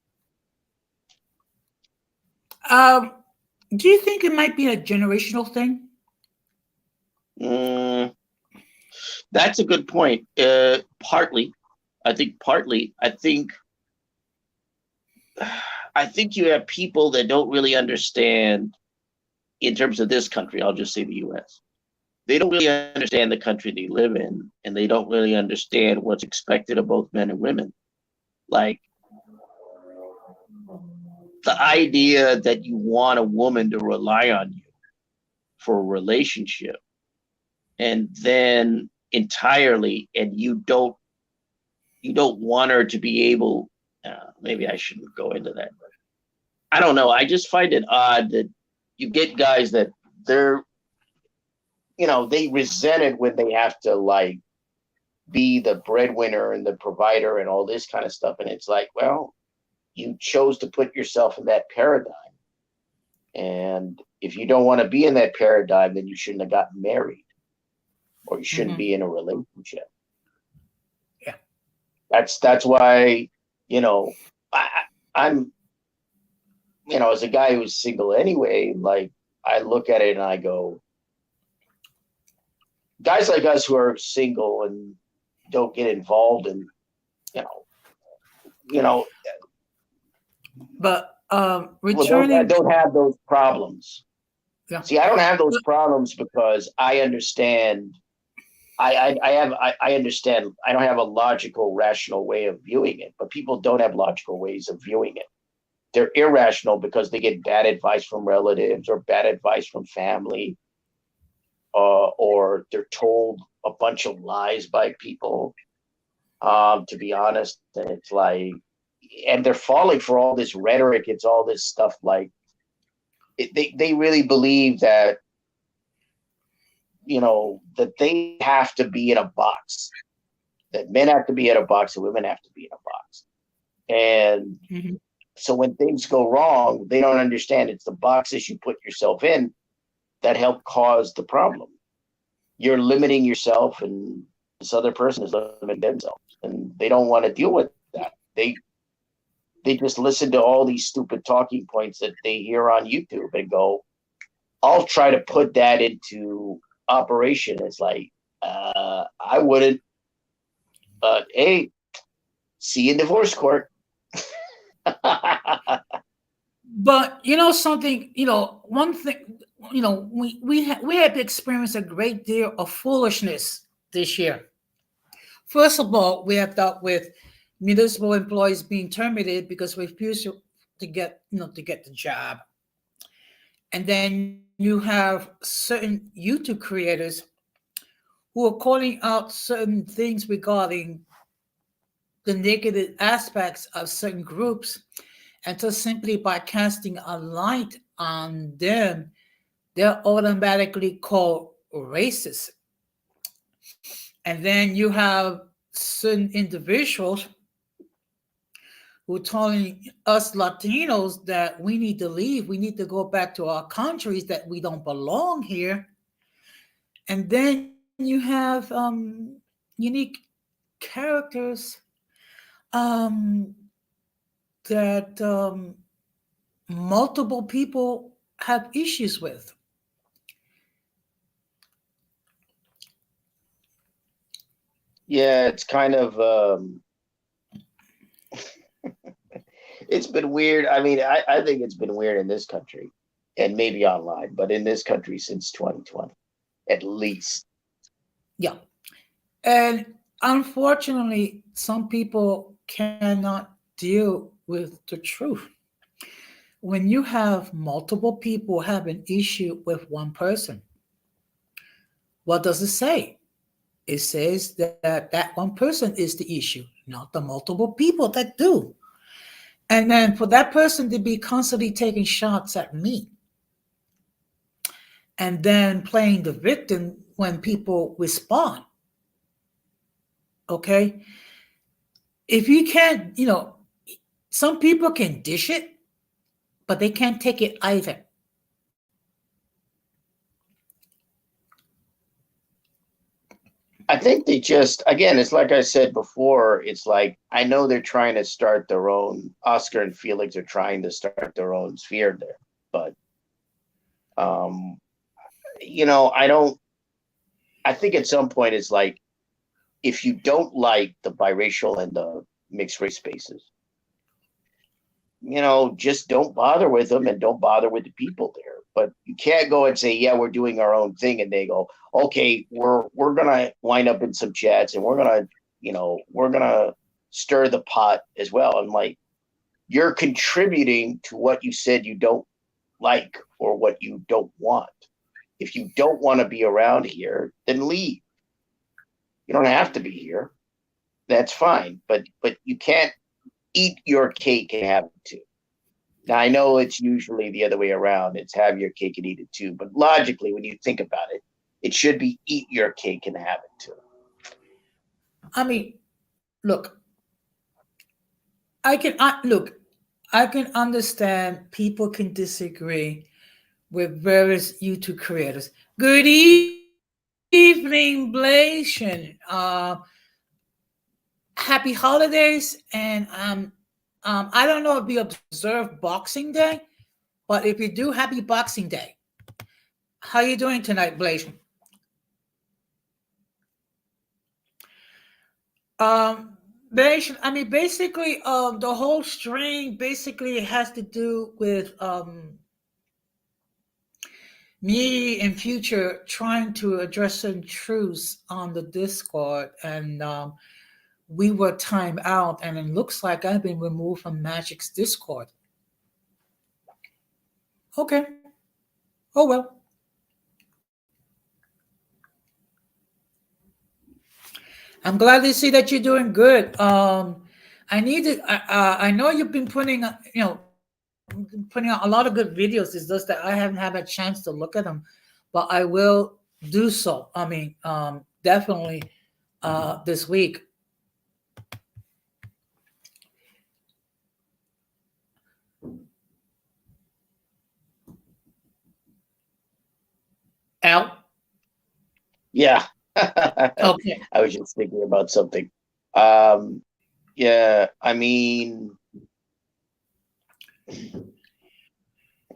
Um, do you think it might be a generational thing? Mm, that's a good point. Partly, I think. Partly, I think you have people that don't really understand. In terms of this country, I'll just say the U.S. They don't really understand the country they live in, and they don't really understand what's expected of both men and women. Like the idea that you want a woman to rely on you for a relationship, and then entirely, and you don't want her to be able. Maybe I shouldn't go into that. But I don't know. I just find it odd that you get guys that they're, they resent it when they have to like be the breadwinner and the provider and all this kind of stuff. And it's like, well, you chose to put yourself in that paradigm. And if you don't want to be in that paradigm, then you shouldn't have gotten married or you shouldn't Mhm. be in a relationship. Yeah. That's why, you know, I, I'm, as a guy who's single anyway, like I look at it and I go, guys like us who are single and don't get involved in, you know, you know, But well, returning, don't have those problems. yeah. See, I don't have those problems because I understand. I understand. I don't have a logical, rational way of viewing it, but people don't have logical ways of viewing it. They're irrational because they get bad advice from relatives or bad advice from family, or they're told a bunch of lies by people. To be honest, and it's like, and they're falling for all this rhetoric. It's all this stuff like they really believe that that they have to be in a box, that men have to be in a box and women have to be in a box. And Mhm. so when things go wrong, they don't understand it's the boxes you put yourself in that help cause the problem. You're limiting yourself, and this other person is limiting themselves, and they don't want to deal with that. They just listen to all these stupid talking points that they hear on YouTube and go, I'll try to put that into operation. It's like I wouldn't. Hey, see you in divorce court. But something, one thing, we had to experience a great deal of foolishness this year. First of all, we have dealt with municipal employees being terminated because we refused to get the job. And then you have certain YouTube creators who are calling out certain things regarding the negative aspects of certain groups, and just simply by casting a light on them, they're automatically called racist. And then you have certain individuals who are telling us Latinos that we need to leave, we need to go back to our countries, that we don't belong here. And then you have unique characters um, that multiple people have issues with. Yeah, it's kind of it's been weird. I mean, I think it's been weird in this country and maybe online, but in this country since 2020, at least. Yeah. And unfortunately, some people cannot deal with the truth. When you have multiple people have an issue with one person, what does it say? It says that that one person is the issue, not the multiple people that do. And then for that person to be constantly taking shots at me and then playing the victim when people respond, okay? If you can't, some people can dish it, but they can't take it either. I think they just, again, it's like I said before, it's like I know they're trying to start their own, Oscar and Felix are trying to start their own sphere there. But um, I don't, I think at some point it's like if you don't like the biracial and the mixed race spaces, just don't bother with them and don't bother with the people there. But you can't go and say, yeah, we're doing our own thing, and they go, okay, we're gonna wind up in some chats and we're gonna stir the pot as well. And like you're contributing to what you said you don't like or what you don't want. If you don't want to be around here, then leave. You don't have to be here. That's fine. But you can't eat your cake and have it too. Now I know it's usually the other way around. It's have your cake and eat it too. But logically, when you think about it, it should be eat your cake and have it too. I mean, look, I can understand people can disagree with various YouTube creators. Good evening, Blation. Happy holidays, and I don't know if you observe Boxing Day, but if you do, happy Boxing Day. How you doing tonight, Blation? Basically, the whole string basically has to do with me in future trying to address certain truths on the Discord, and we were timed out, and it looks like I've been removed from Magic's Discord. Okay. Oh well. I'm glad to see that you're doing good. I need to. I know you've been putting, putting out a lot of good videos. It's just that I haven't had a chance to look at them, but I will do so. Definitely this week. Al. Yeah. Okay. I was just thinking about something. Um, yeah, I mean,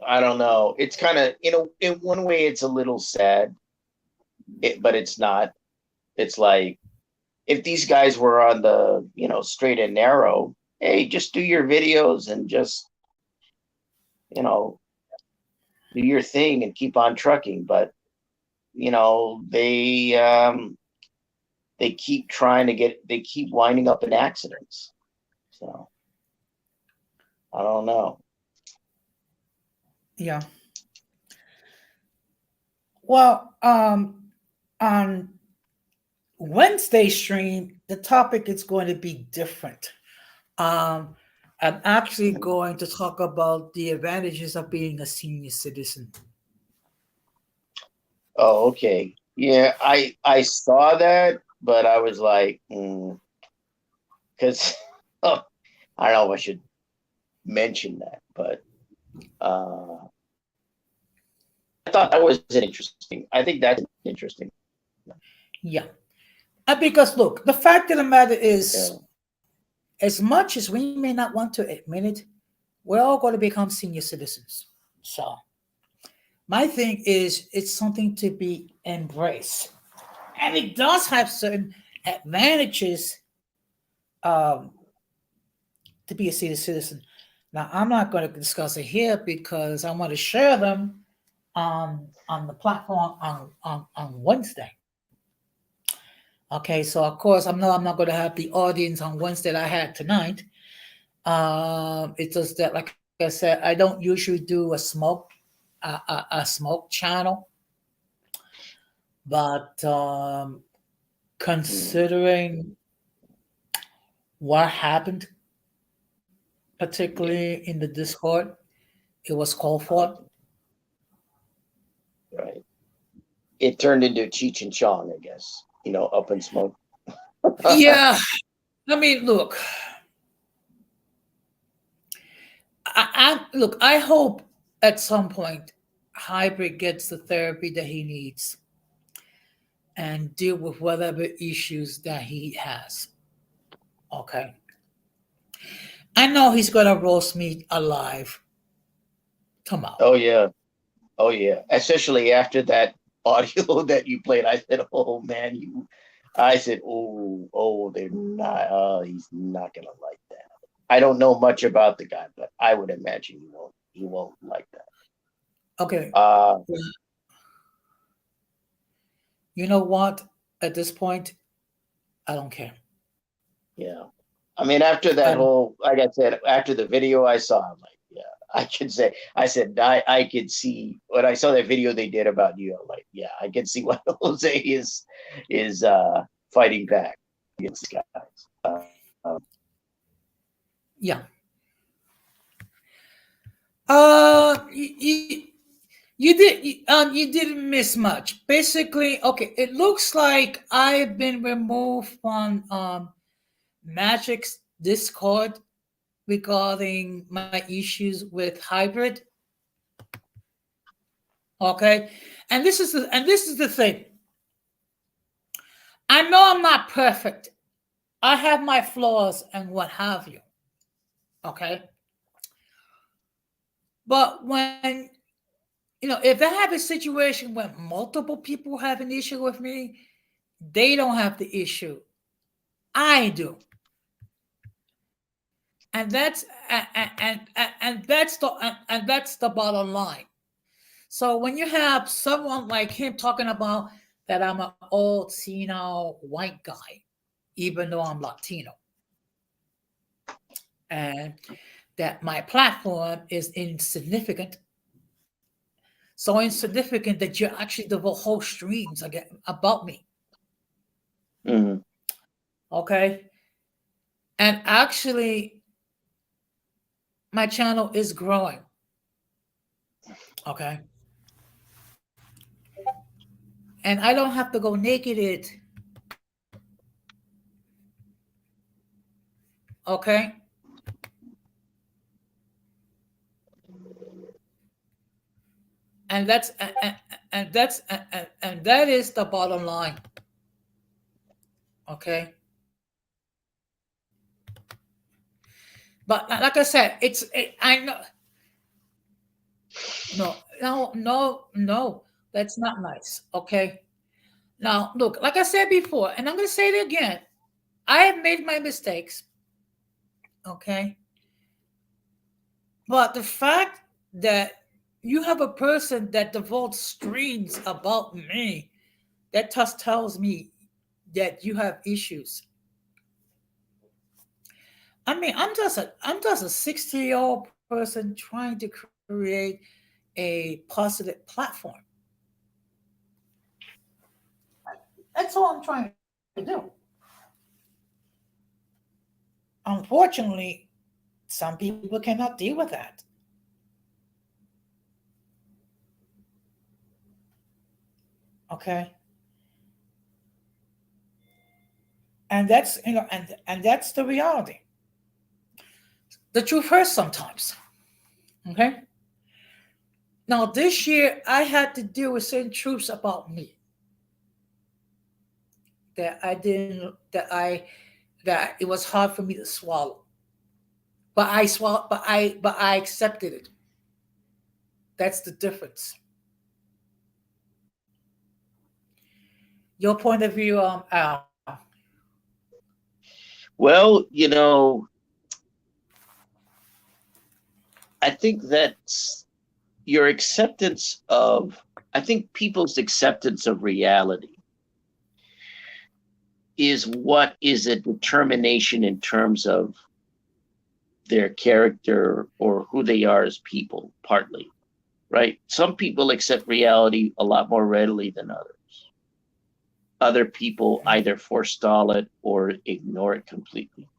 I don't know. It's kind of, in one way, it's a little sad, but it's not. It's like if these guys were on the, straight and narrow, hey, just do your videos and just, you know, do your thing and keep on trucking. But, they keep they keep winding up in accidents. So I don't know. Yeah. Well, on Wednesday stream, the topic is going to be different. Um, I'm actually going to talk about the advantages of being a senior citizen. Oh, okay. Yeah, I saw that, but I was like, because oh, I don't know if I should mention that, but I thought that was interesting. I think that's interesting. Yeah. Because look, the fact of the matter Yeah. is, as much as we may not want to admit it, we're all going to become senior citizens. So my thing is, it's something to be embraced. And it does have certain advantages um, to be a senior citizen. Now, I'm not going to discuss it here because I want to share them on the platform on Wednesday. Okay, so of course I'm not going to have the audience on Wednesday that I had tonight. It's just that, like I said, I don't usually do a smoke channel, but Mm, considering what happened, yeah. particularly in the Discord, it was called uh, for. right. It turned into Cheech and Chong, I guess. Up in smoke. Yeah, I mean, look, look. I hope at some point Hybrid gets the therapy that he needs and deal with whatever issues that he has. Okay, I know he's gonna roast me alive tomorrow. Oh yeah. Oh yeah. Especially after that audio that you played, I said, "Oh man, you." I said, "Oh, they're not. Oh, he's not gonna like that." I don't know much about the guy, but I would imagine he won't. He won't like that. Okay, Uh, you know what? At this point, I don't care. yeah. I mean, after I that don't. whole, like I said, after the video I saw, I'm like, yeah, I could say, I said, I could see when I saw that video they did about you. I'm like, yeah, I can see why Jose is fighting back against these guys. Yeah. You didn't miss much. Basically, okay. It looks like I've been removed from Magic's Discord regarding my issues with hybrid. Okay, and this is the thing. I know I'm not perfect. I have my flaws and what have you. Okay, but when if I have a situation where multiple people have an issue with me, they don't have the issue. I do, and that's the bottom line. So when you have someone like him talking about that I'm an old senile white guy, even though I'm Latino, and that my platform is insignificant, so insignificant that you actually devote whole streams again about me. Mhm. Okay, and actually my channel is growing. Okay, and I don't have to go naked. It okay, and and that is the bottom line. Okay, but like I said, I know No, no, no, no. That's not nice. Okay. Now, look, like I said before, and I'm going to say it again. I have made my mistakes. Okay. But the fact that you have a person that devotes streams about me, that just tells me that you have issues. I mean, I'm just a 60-year-old person trying to create a positive platform. That's all I'm trying to do. Unfortunately, some people cannot deal with that. Okay. And that's the reality. The truth hurts sometimes. Okay. Now this year I had to deal with certain truths about me that I didn't that it was hard for me to swallow. But I swallowed but I accepted it. That's the difference. Your point of view, Al. Well, I think that your acceptance of, I think people's acceptance of reality is what is a determination in terms of their character or who they are as people, partly, right? Some people accept reality a lot more readily than others. Other people either forestall it or ignore it completely.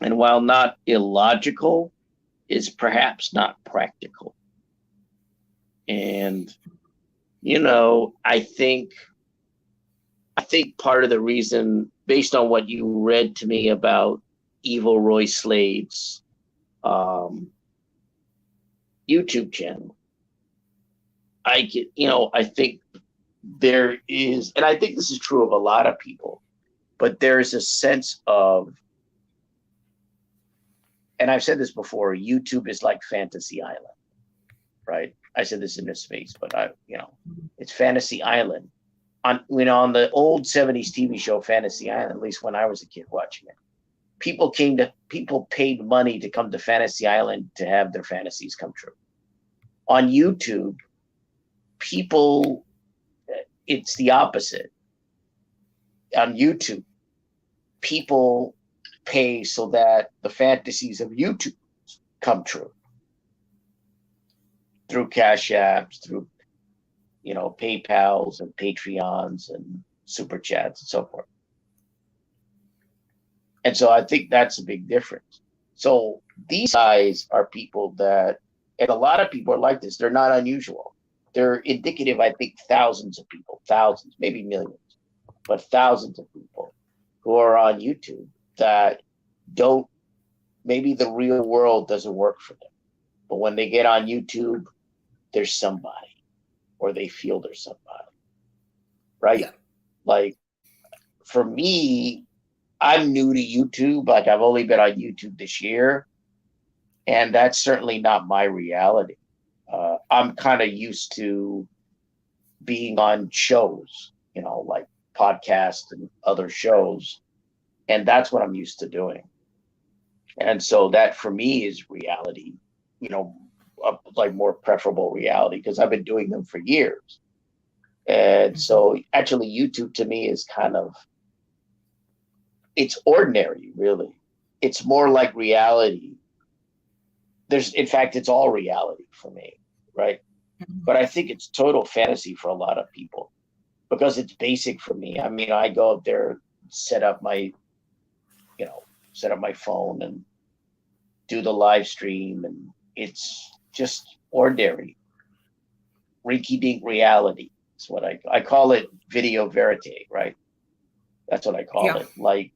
And while not illogical, is perhaps not practical. And I think part of the reason, based on what you read to me about Evil Roy Slade's um, YouTube channel, I think there is, and I think this is true of a lot of people, but there's a sense of, and I've said this before, YouTube is like Fantasy Island, right? I said this in this space, but it's Fantasy Island. On the old 70s TV show Fantasy Island, at least when I was a kid watching it, people paid money to come to Fantasy Island to have their fantasies come true. On YouTube, people, it's the opposite. On YouTube, people pay so that the fantasies of YouTube come true through Cash Apps, through PayPals and Patreons and Super Chats and so forth. And so I think that's a big difference. So these guys are people that, and a lot of people are like this, they're not unusual. They're indicative, I think, thousands of people, thousands, maybe millions, but thousands of people who are on YouTube that maybe the real world doesn't work for them. But when they get on YouTube, there's somebody, or they feel there's somebody, right? Yeah. Like, for me, I'm new to YouTube. Like, I've only been on YouTube this year, and that's certainly not my reality. I'm kind of used to being on shows, like podcasts and other shows, and that's what I'm used to doing. And so that for me is reality, like more preferable reality, because I've been doing them for years. And so actually YouTube to me is it's ordinary, really. It's more like reality. In fact, it's all reality for me, right? But I think it's total fantasy for a lot of people because it's basic for me. I mean, I go up there, set up my phone and do the live stream, and it's just ordinary, rinky-dink reality. It's what I call it, video verite, right? That's what I call it. Like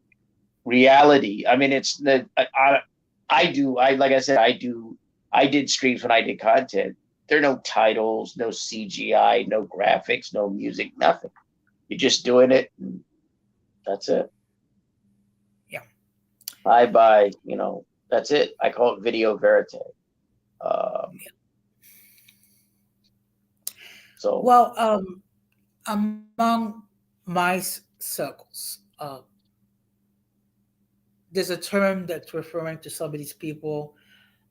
reality. I mean, it's the like I said, I did streams when I did content. There are no titles, no CGI, no graphics, no music, nothing. You're just doing it, and that's it. Yeah. Bye bye. That's it. I call it video verite. Um, so Well, among my circles, there's a term that's referring to some of these people.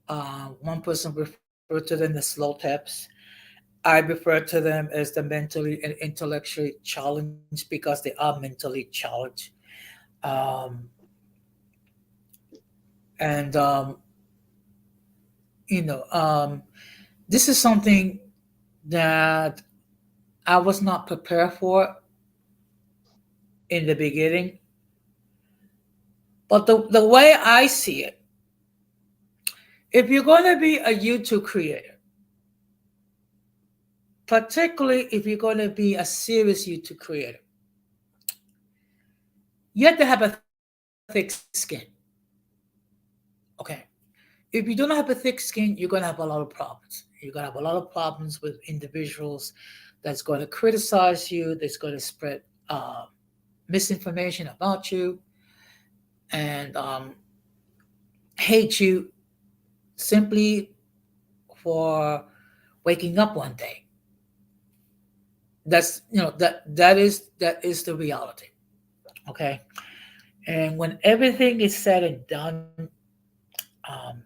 One person referred to them as slow taps. I refer to them as the mentally and intellectually challenged because they are mentally challenged. Um, and you know, this is something that I was not prepared for in the beginning. But the way I see it, if you're going to be a YouTube creator, particularly if you're going to be a serious YouTube creator, you have to have a thick skin. Okay. If you don't have a thick skin, you're going to have a lot of problems. You're going to have a lot of problems with individuals that's going to criticize you, that's going to spread misinformation about you, and hate you simply for waking up one day. That's that is the reality. Okay, and when everything is said and done, um,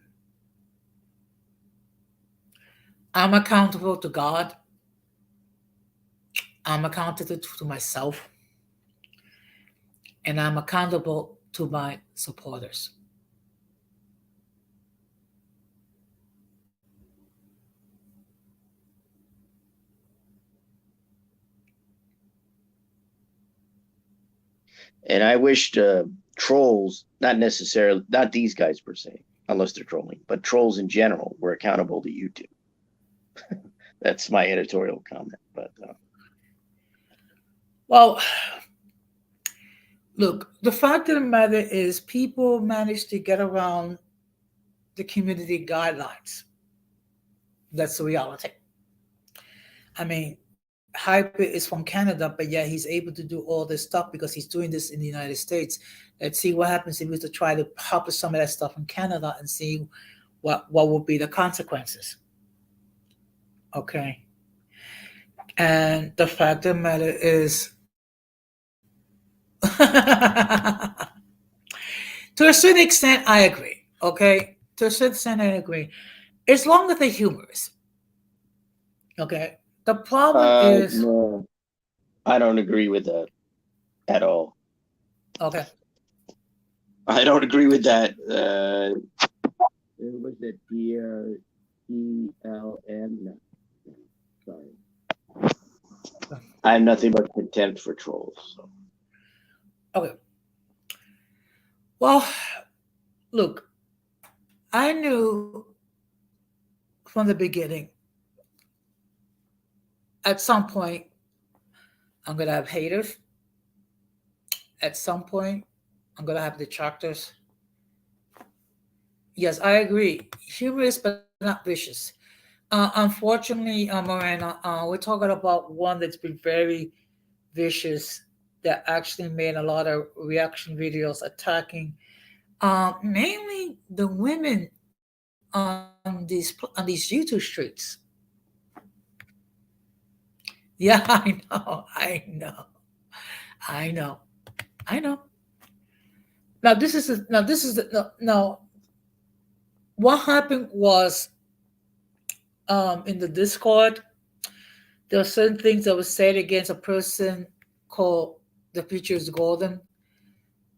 I'm accountable to God. I'm accountable to myself, and I'm accountable to my supporters. and I wished trolls, not necessarily, not these guys per se, unless they're trolling, but trolls in general were accountable to YouTube. That's my editorial comment. But Well, look, the fact of the matter is, people manage to get around the community guidelines. That's the reality. I mean, Hyper is from Canada, but yeah, he's able to do all this stuff because he's doing this in the United States. Let's see what happens if we were to try to publish some of that stuff in Canada and see what would be the consequences. Okay. And the fact of the matter is, to a certain extent, I agree. Okay. To a certain extent, I agree. As long as the humorous. Okay. The problem is, no, I don't agree with that at all. okay. I don't agree with that. It was it PLN? No, sorry. I have nothing but contempt for trolls. So. Okay. Well, look, I knew from the beginning, at some point, I'm going to have haters. At some point, I'm going to have detractors. Yes, I agree. Humorous, but not vicious. Unfortunately, Miranda, we're talking about one that's been very vicious, that actually made a lot of reaction videos attacking mainly the women on these YouTube streets. Yeah, I know, I know. Now. What happened was, in the Discord, there are certain things that were said against a person called the future is golden,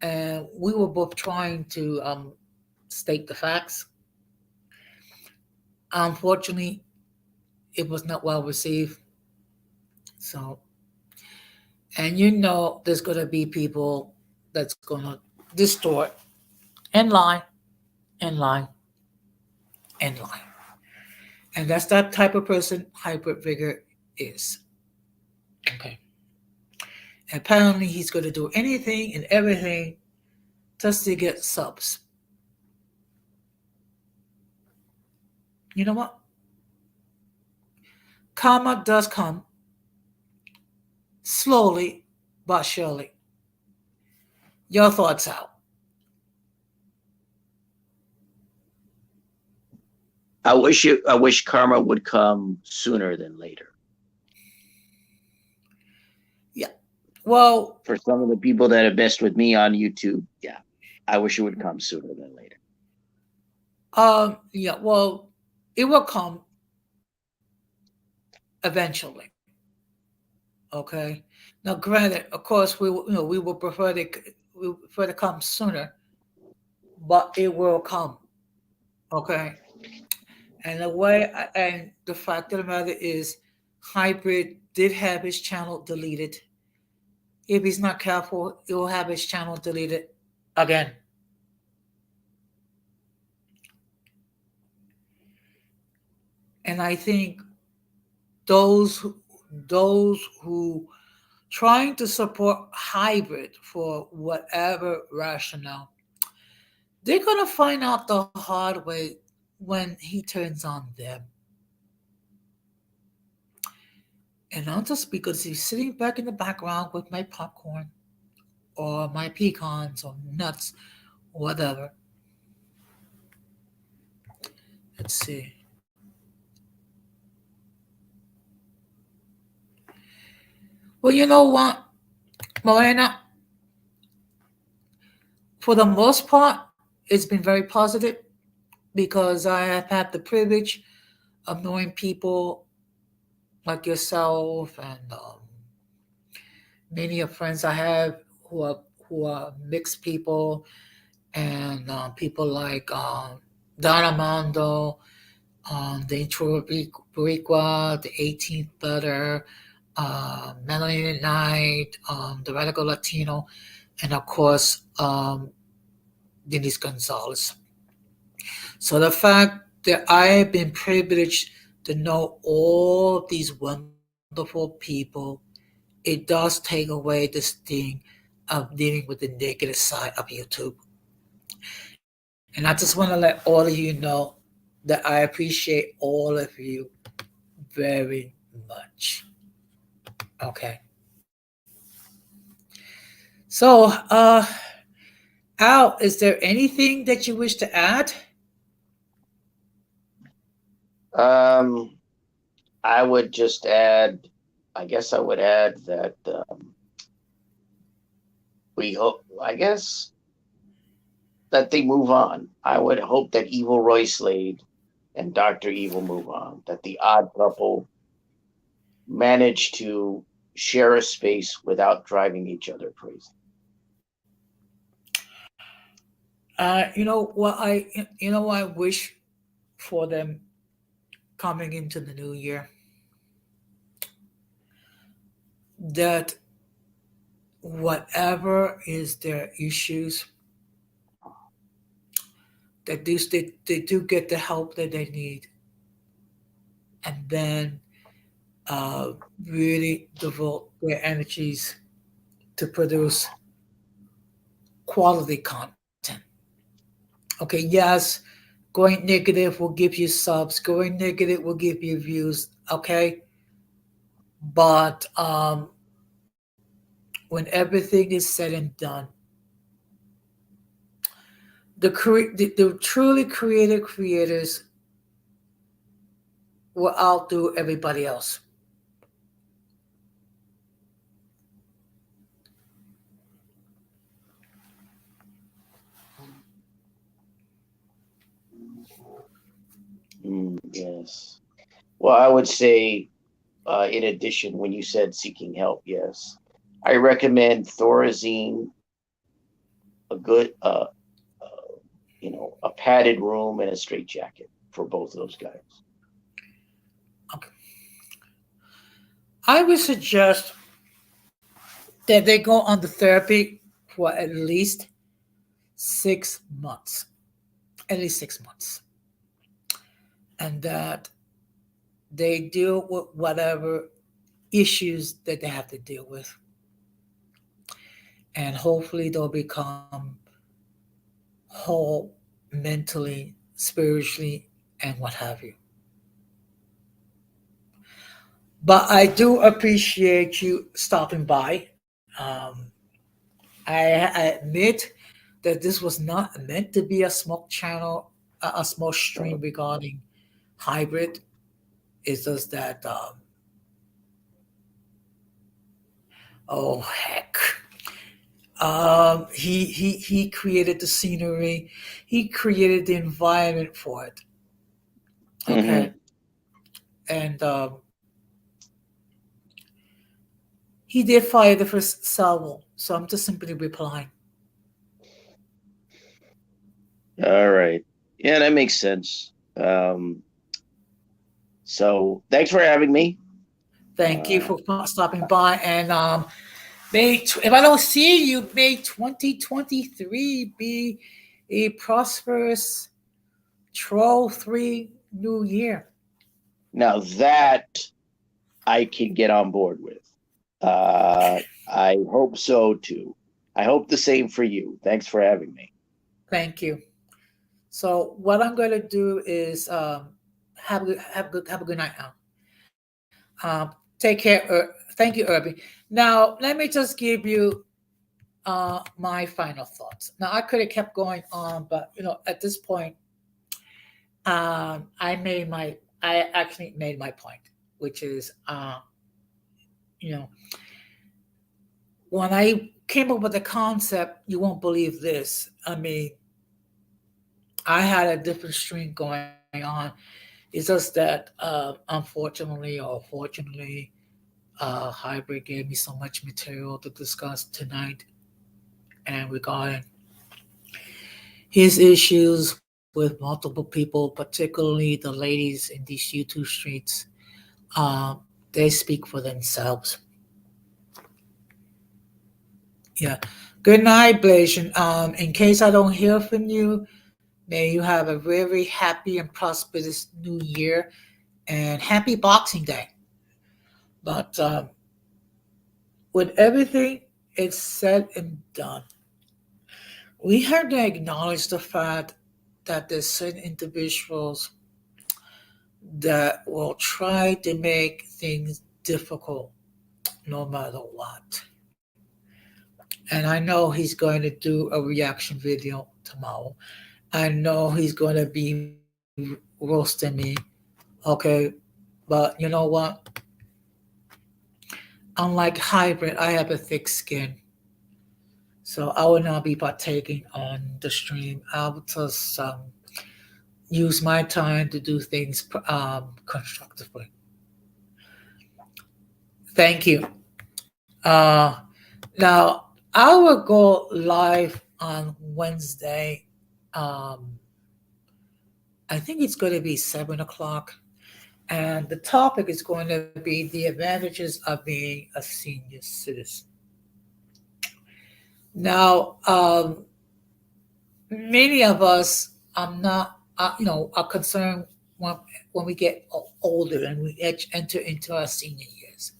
and we were both trying to state the facts. Unfortunately, it was not well received. So, and there's going to be people that's going to distort and lie and lie and lie. And that's that type of person Hybrid Vigor is. Okay. And apparently, he's going to do anything and everything just to get subs. You know what? Karma does come slowly but surely. Your thoughts out. I wish karma would come sooner than later. Yeah. Well, For some of the people that have messed with me on YouTube, yeah, I wish it would come sooner than later. yeah. Well, it will come eventually. Okay. Now, granted, of course, we will prefer to come sooner, but it will come. Okay. And the fact of the matter is, Hybrid did have his channel deleted. If he's not careful, he will have his channel deleted again. And I think those who- those who trying to support Hybrid for whatever rationale, they're gonna find out the hard way when he turns on them. And not just because he's sitting back in the background with my popcorn or my pecans or nuts, whatever. Let's see. Well, you know what, Morena, for the most part, it's been very positive because I have had the privilege of knowing people like yourself and many of friends I have who are mixed people and people like Don Armando, the Intro Boricua, the 18th Letter, Melanie Knight, the Radical Latino, and of course Denise Gonzalez. So the fact that I have been privileged to know all these wonderful people, it does take away the sting of dealing with the negative side of YouTube. And I just want to let all of you know that I appreciate all of you very much. Okay. So, Al, is there anything that you wish to add? Um, I would just add, I guess I would add that we hope, I guess, that they move on. I would hope that Evil Roy Slade and Dr. Evil move on, that the odd couple manage to share a space without driving each other crazy. I wish for them coming into the new year that whatever is their issues, that they do get the help that they need, and then uh, really devote their energies to produce quality content. Okay, yes, going negative will give you subs, going negative will give you views, okay? But when everything is said and done, the truly creative creators will outdo everybody else. Yes. Well, I would say, in addition, when you said seeking help, yes, I recommend Thorazine, a good, a padded room and a straight jacket for both of those guys. Okay. I would suggest that they go on the therapy for at least 6 months, at least 6 months, and that they deal with whatever issues that they have to deal with, and hopefully they'll become whole mentally, spiritually, and what have you. But I do appreciate you stopping by. I admit that this was not meant to be a smoke channel, a smoke stream regarding hybrid. It's just that oh heck. He created the scenery, he created the environment for it. Mm-hmm. Okay, and he did fire the first salvo, so I'm just simply replying. All right. Yeah, that makes sense. So thanks for having me. Thank you Uh, for stopping by. And if I don't see you, may 2023 be a prosperous Troll 3 New Year. Now that I can get on board with. I hope so too. I hope the same for you. Thanks for having me. Thank you. So what I'm going to do is have a good night now. Take care. Thank you, Irby. Now let me just give you my final thoughts. Now I could have kept going on, but at this point, I actually made my point, which is, you know, when I came up with the concept, you won't believe this. I mean, I had a different stream going on. It's just that, unfortunately or fortunately, Hybrid gave me so much material to discuss tonight and regarding his issues with multiple people, particularly the ladies in these YouTube streets. Um, they speak for themselves. Yeah. Good night, Blasian. In case I don't hear from you, may you have a very happy and prosperous new year and happy Boxing Day. But with everything it's said and done, we have to acknowledge the fact that there's certain individuals that will try to make things difficult no matter what. And I know he's going to do a reaction video tomorrow. I know he's going to be roasting me. Okay. But you know what? Unlike Hybrid, I have a thick skin. So I will not be partaking on the stream. I will just use my time to do things constructively. Thank you. Now, I will go live on Wednesday. Um, I think it's going to be 7 o'clock. And the topic is going to be the advantages of being a senior citizen. Now, many of us, are concerned when we get older and we enter into our senior years.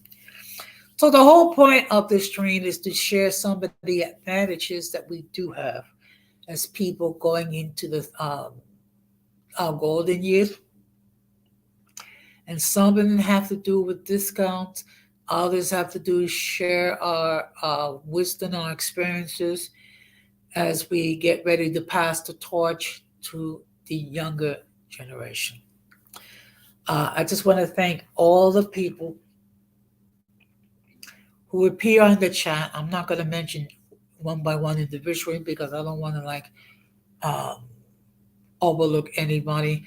So the whole point of this stream is to share some of the advantages that we do have as people going into the our golden years, and some of them have to do with discounts. Others have to do share our wisdom, our experiences as we get ready to pass the torch to the younger generation. I just want to thank all the people who appear on the chat. I'm not going to mention one by one individually because I don't want to um, overlook anybody.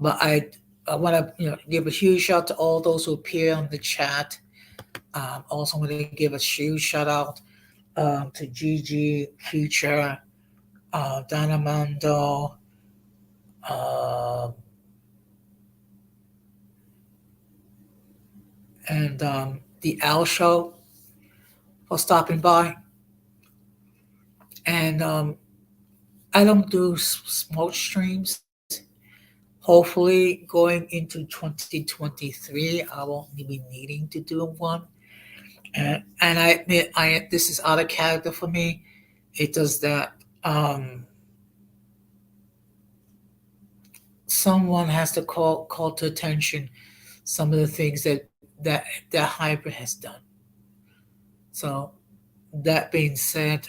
But I want to give a huge shout to all those who appear on the chat. Also, want to give a huge shout out to Gigi, Future, Donna Mando, uh, and the Al Show for stopping by. And I don't do smoke streams. Hopefully, going into 2023, I won't be needing to do one. And I admit, this is out of character for me. It does that. Someone has to call to attention some of the things that hybrid has done. So that being said,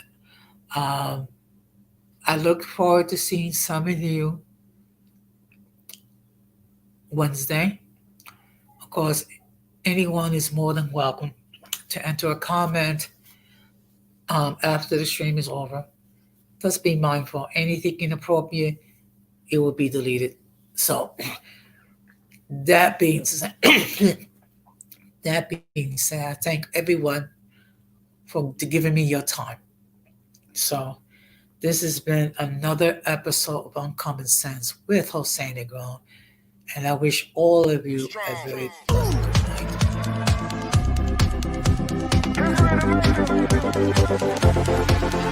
um, I look forward to seeing some of you Wednesday. Of course, anyone is more than welcome to enter a comment after the stream is over. Just be mindful. Anything inappropriate, it will be deleted. So that being said, I thank everyone for giving me your time. So this has been another episode of Uncommon Sense with Jose Negron, and I wish all of you a very pleasant good night.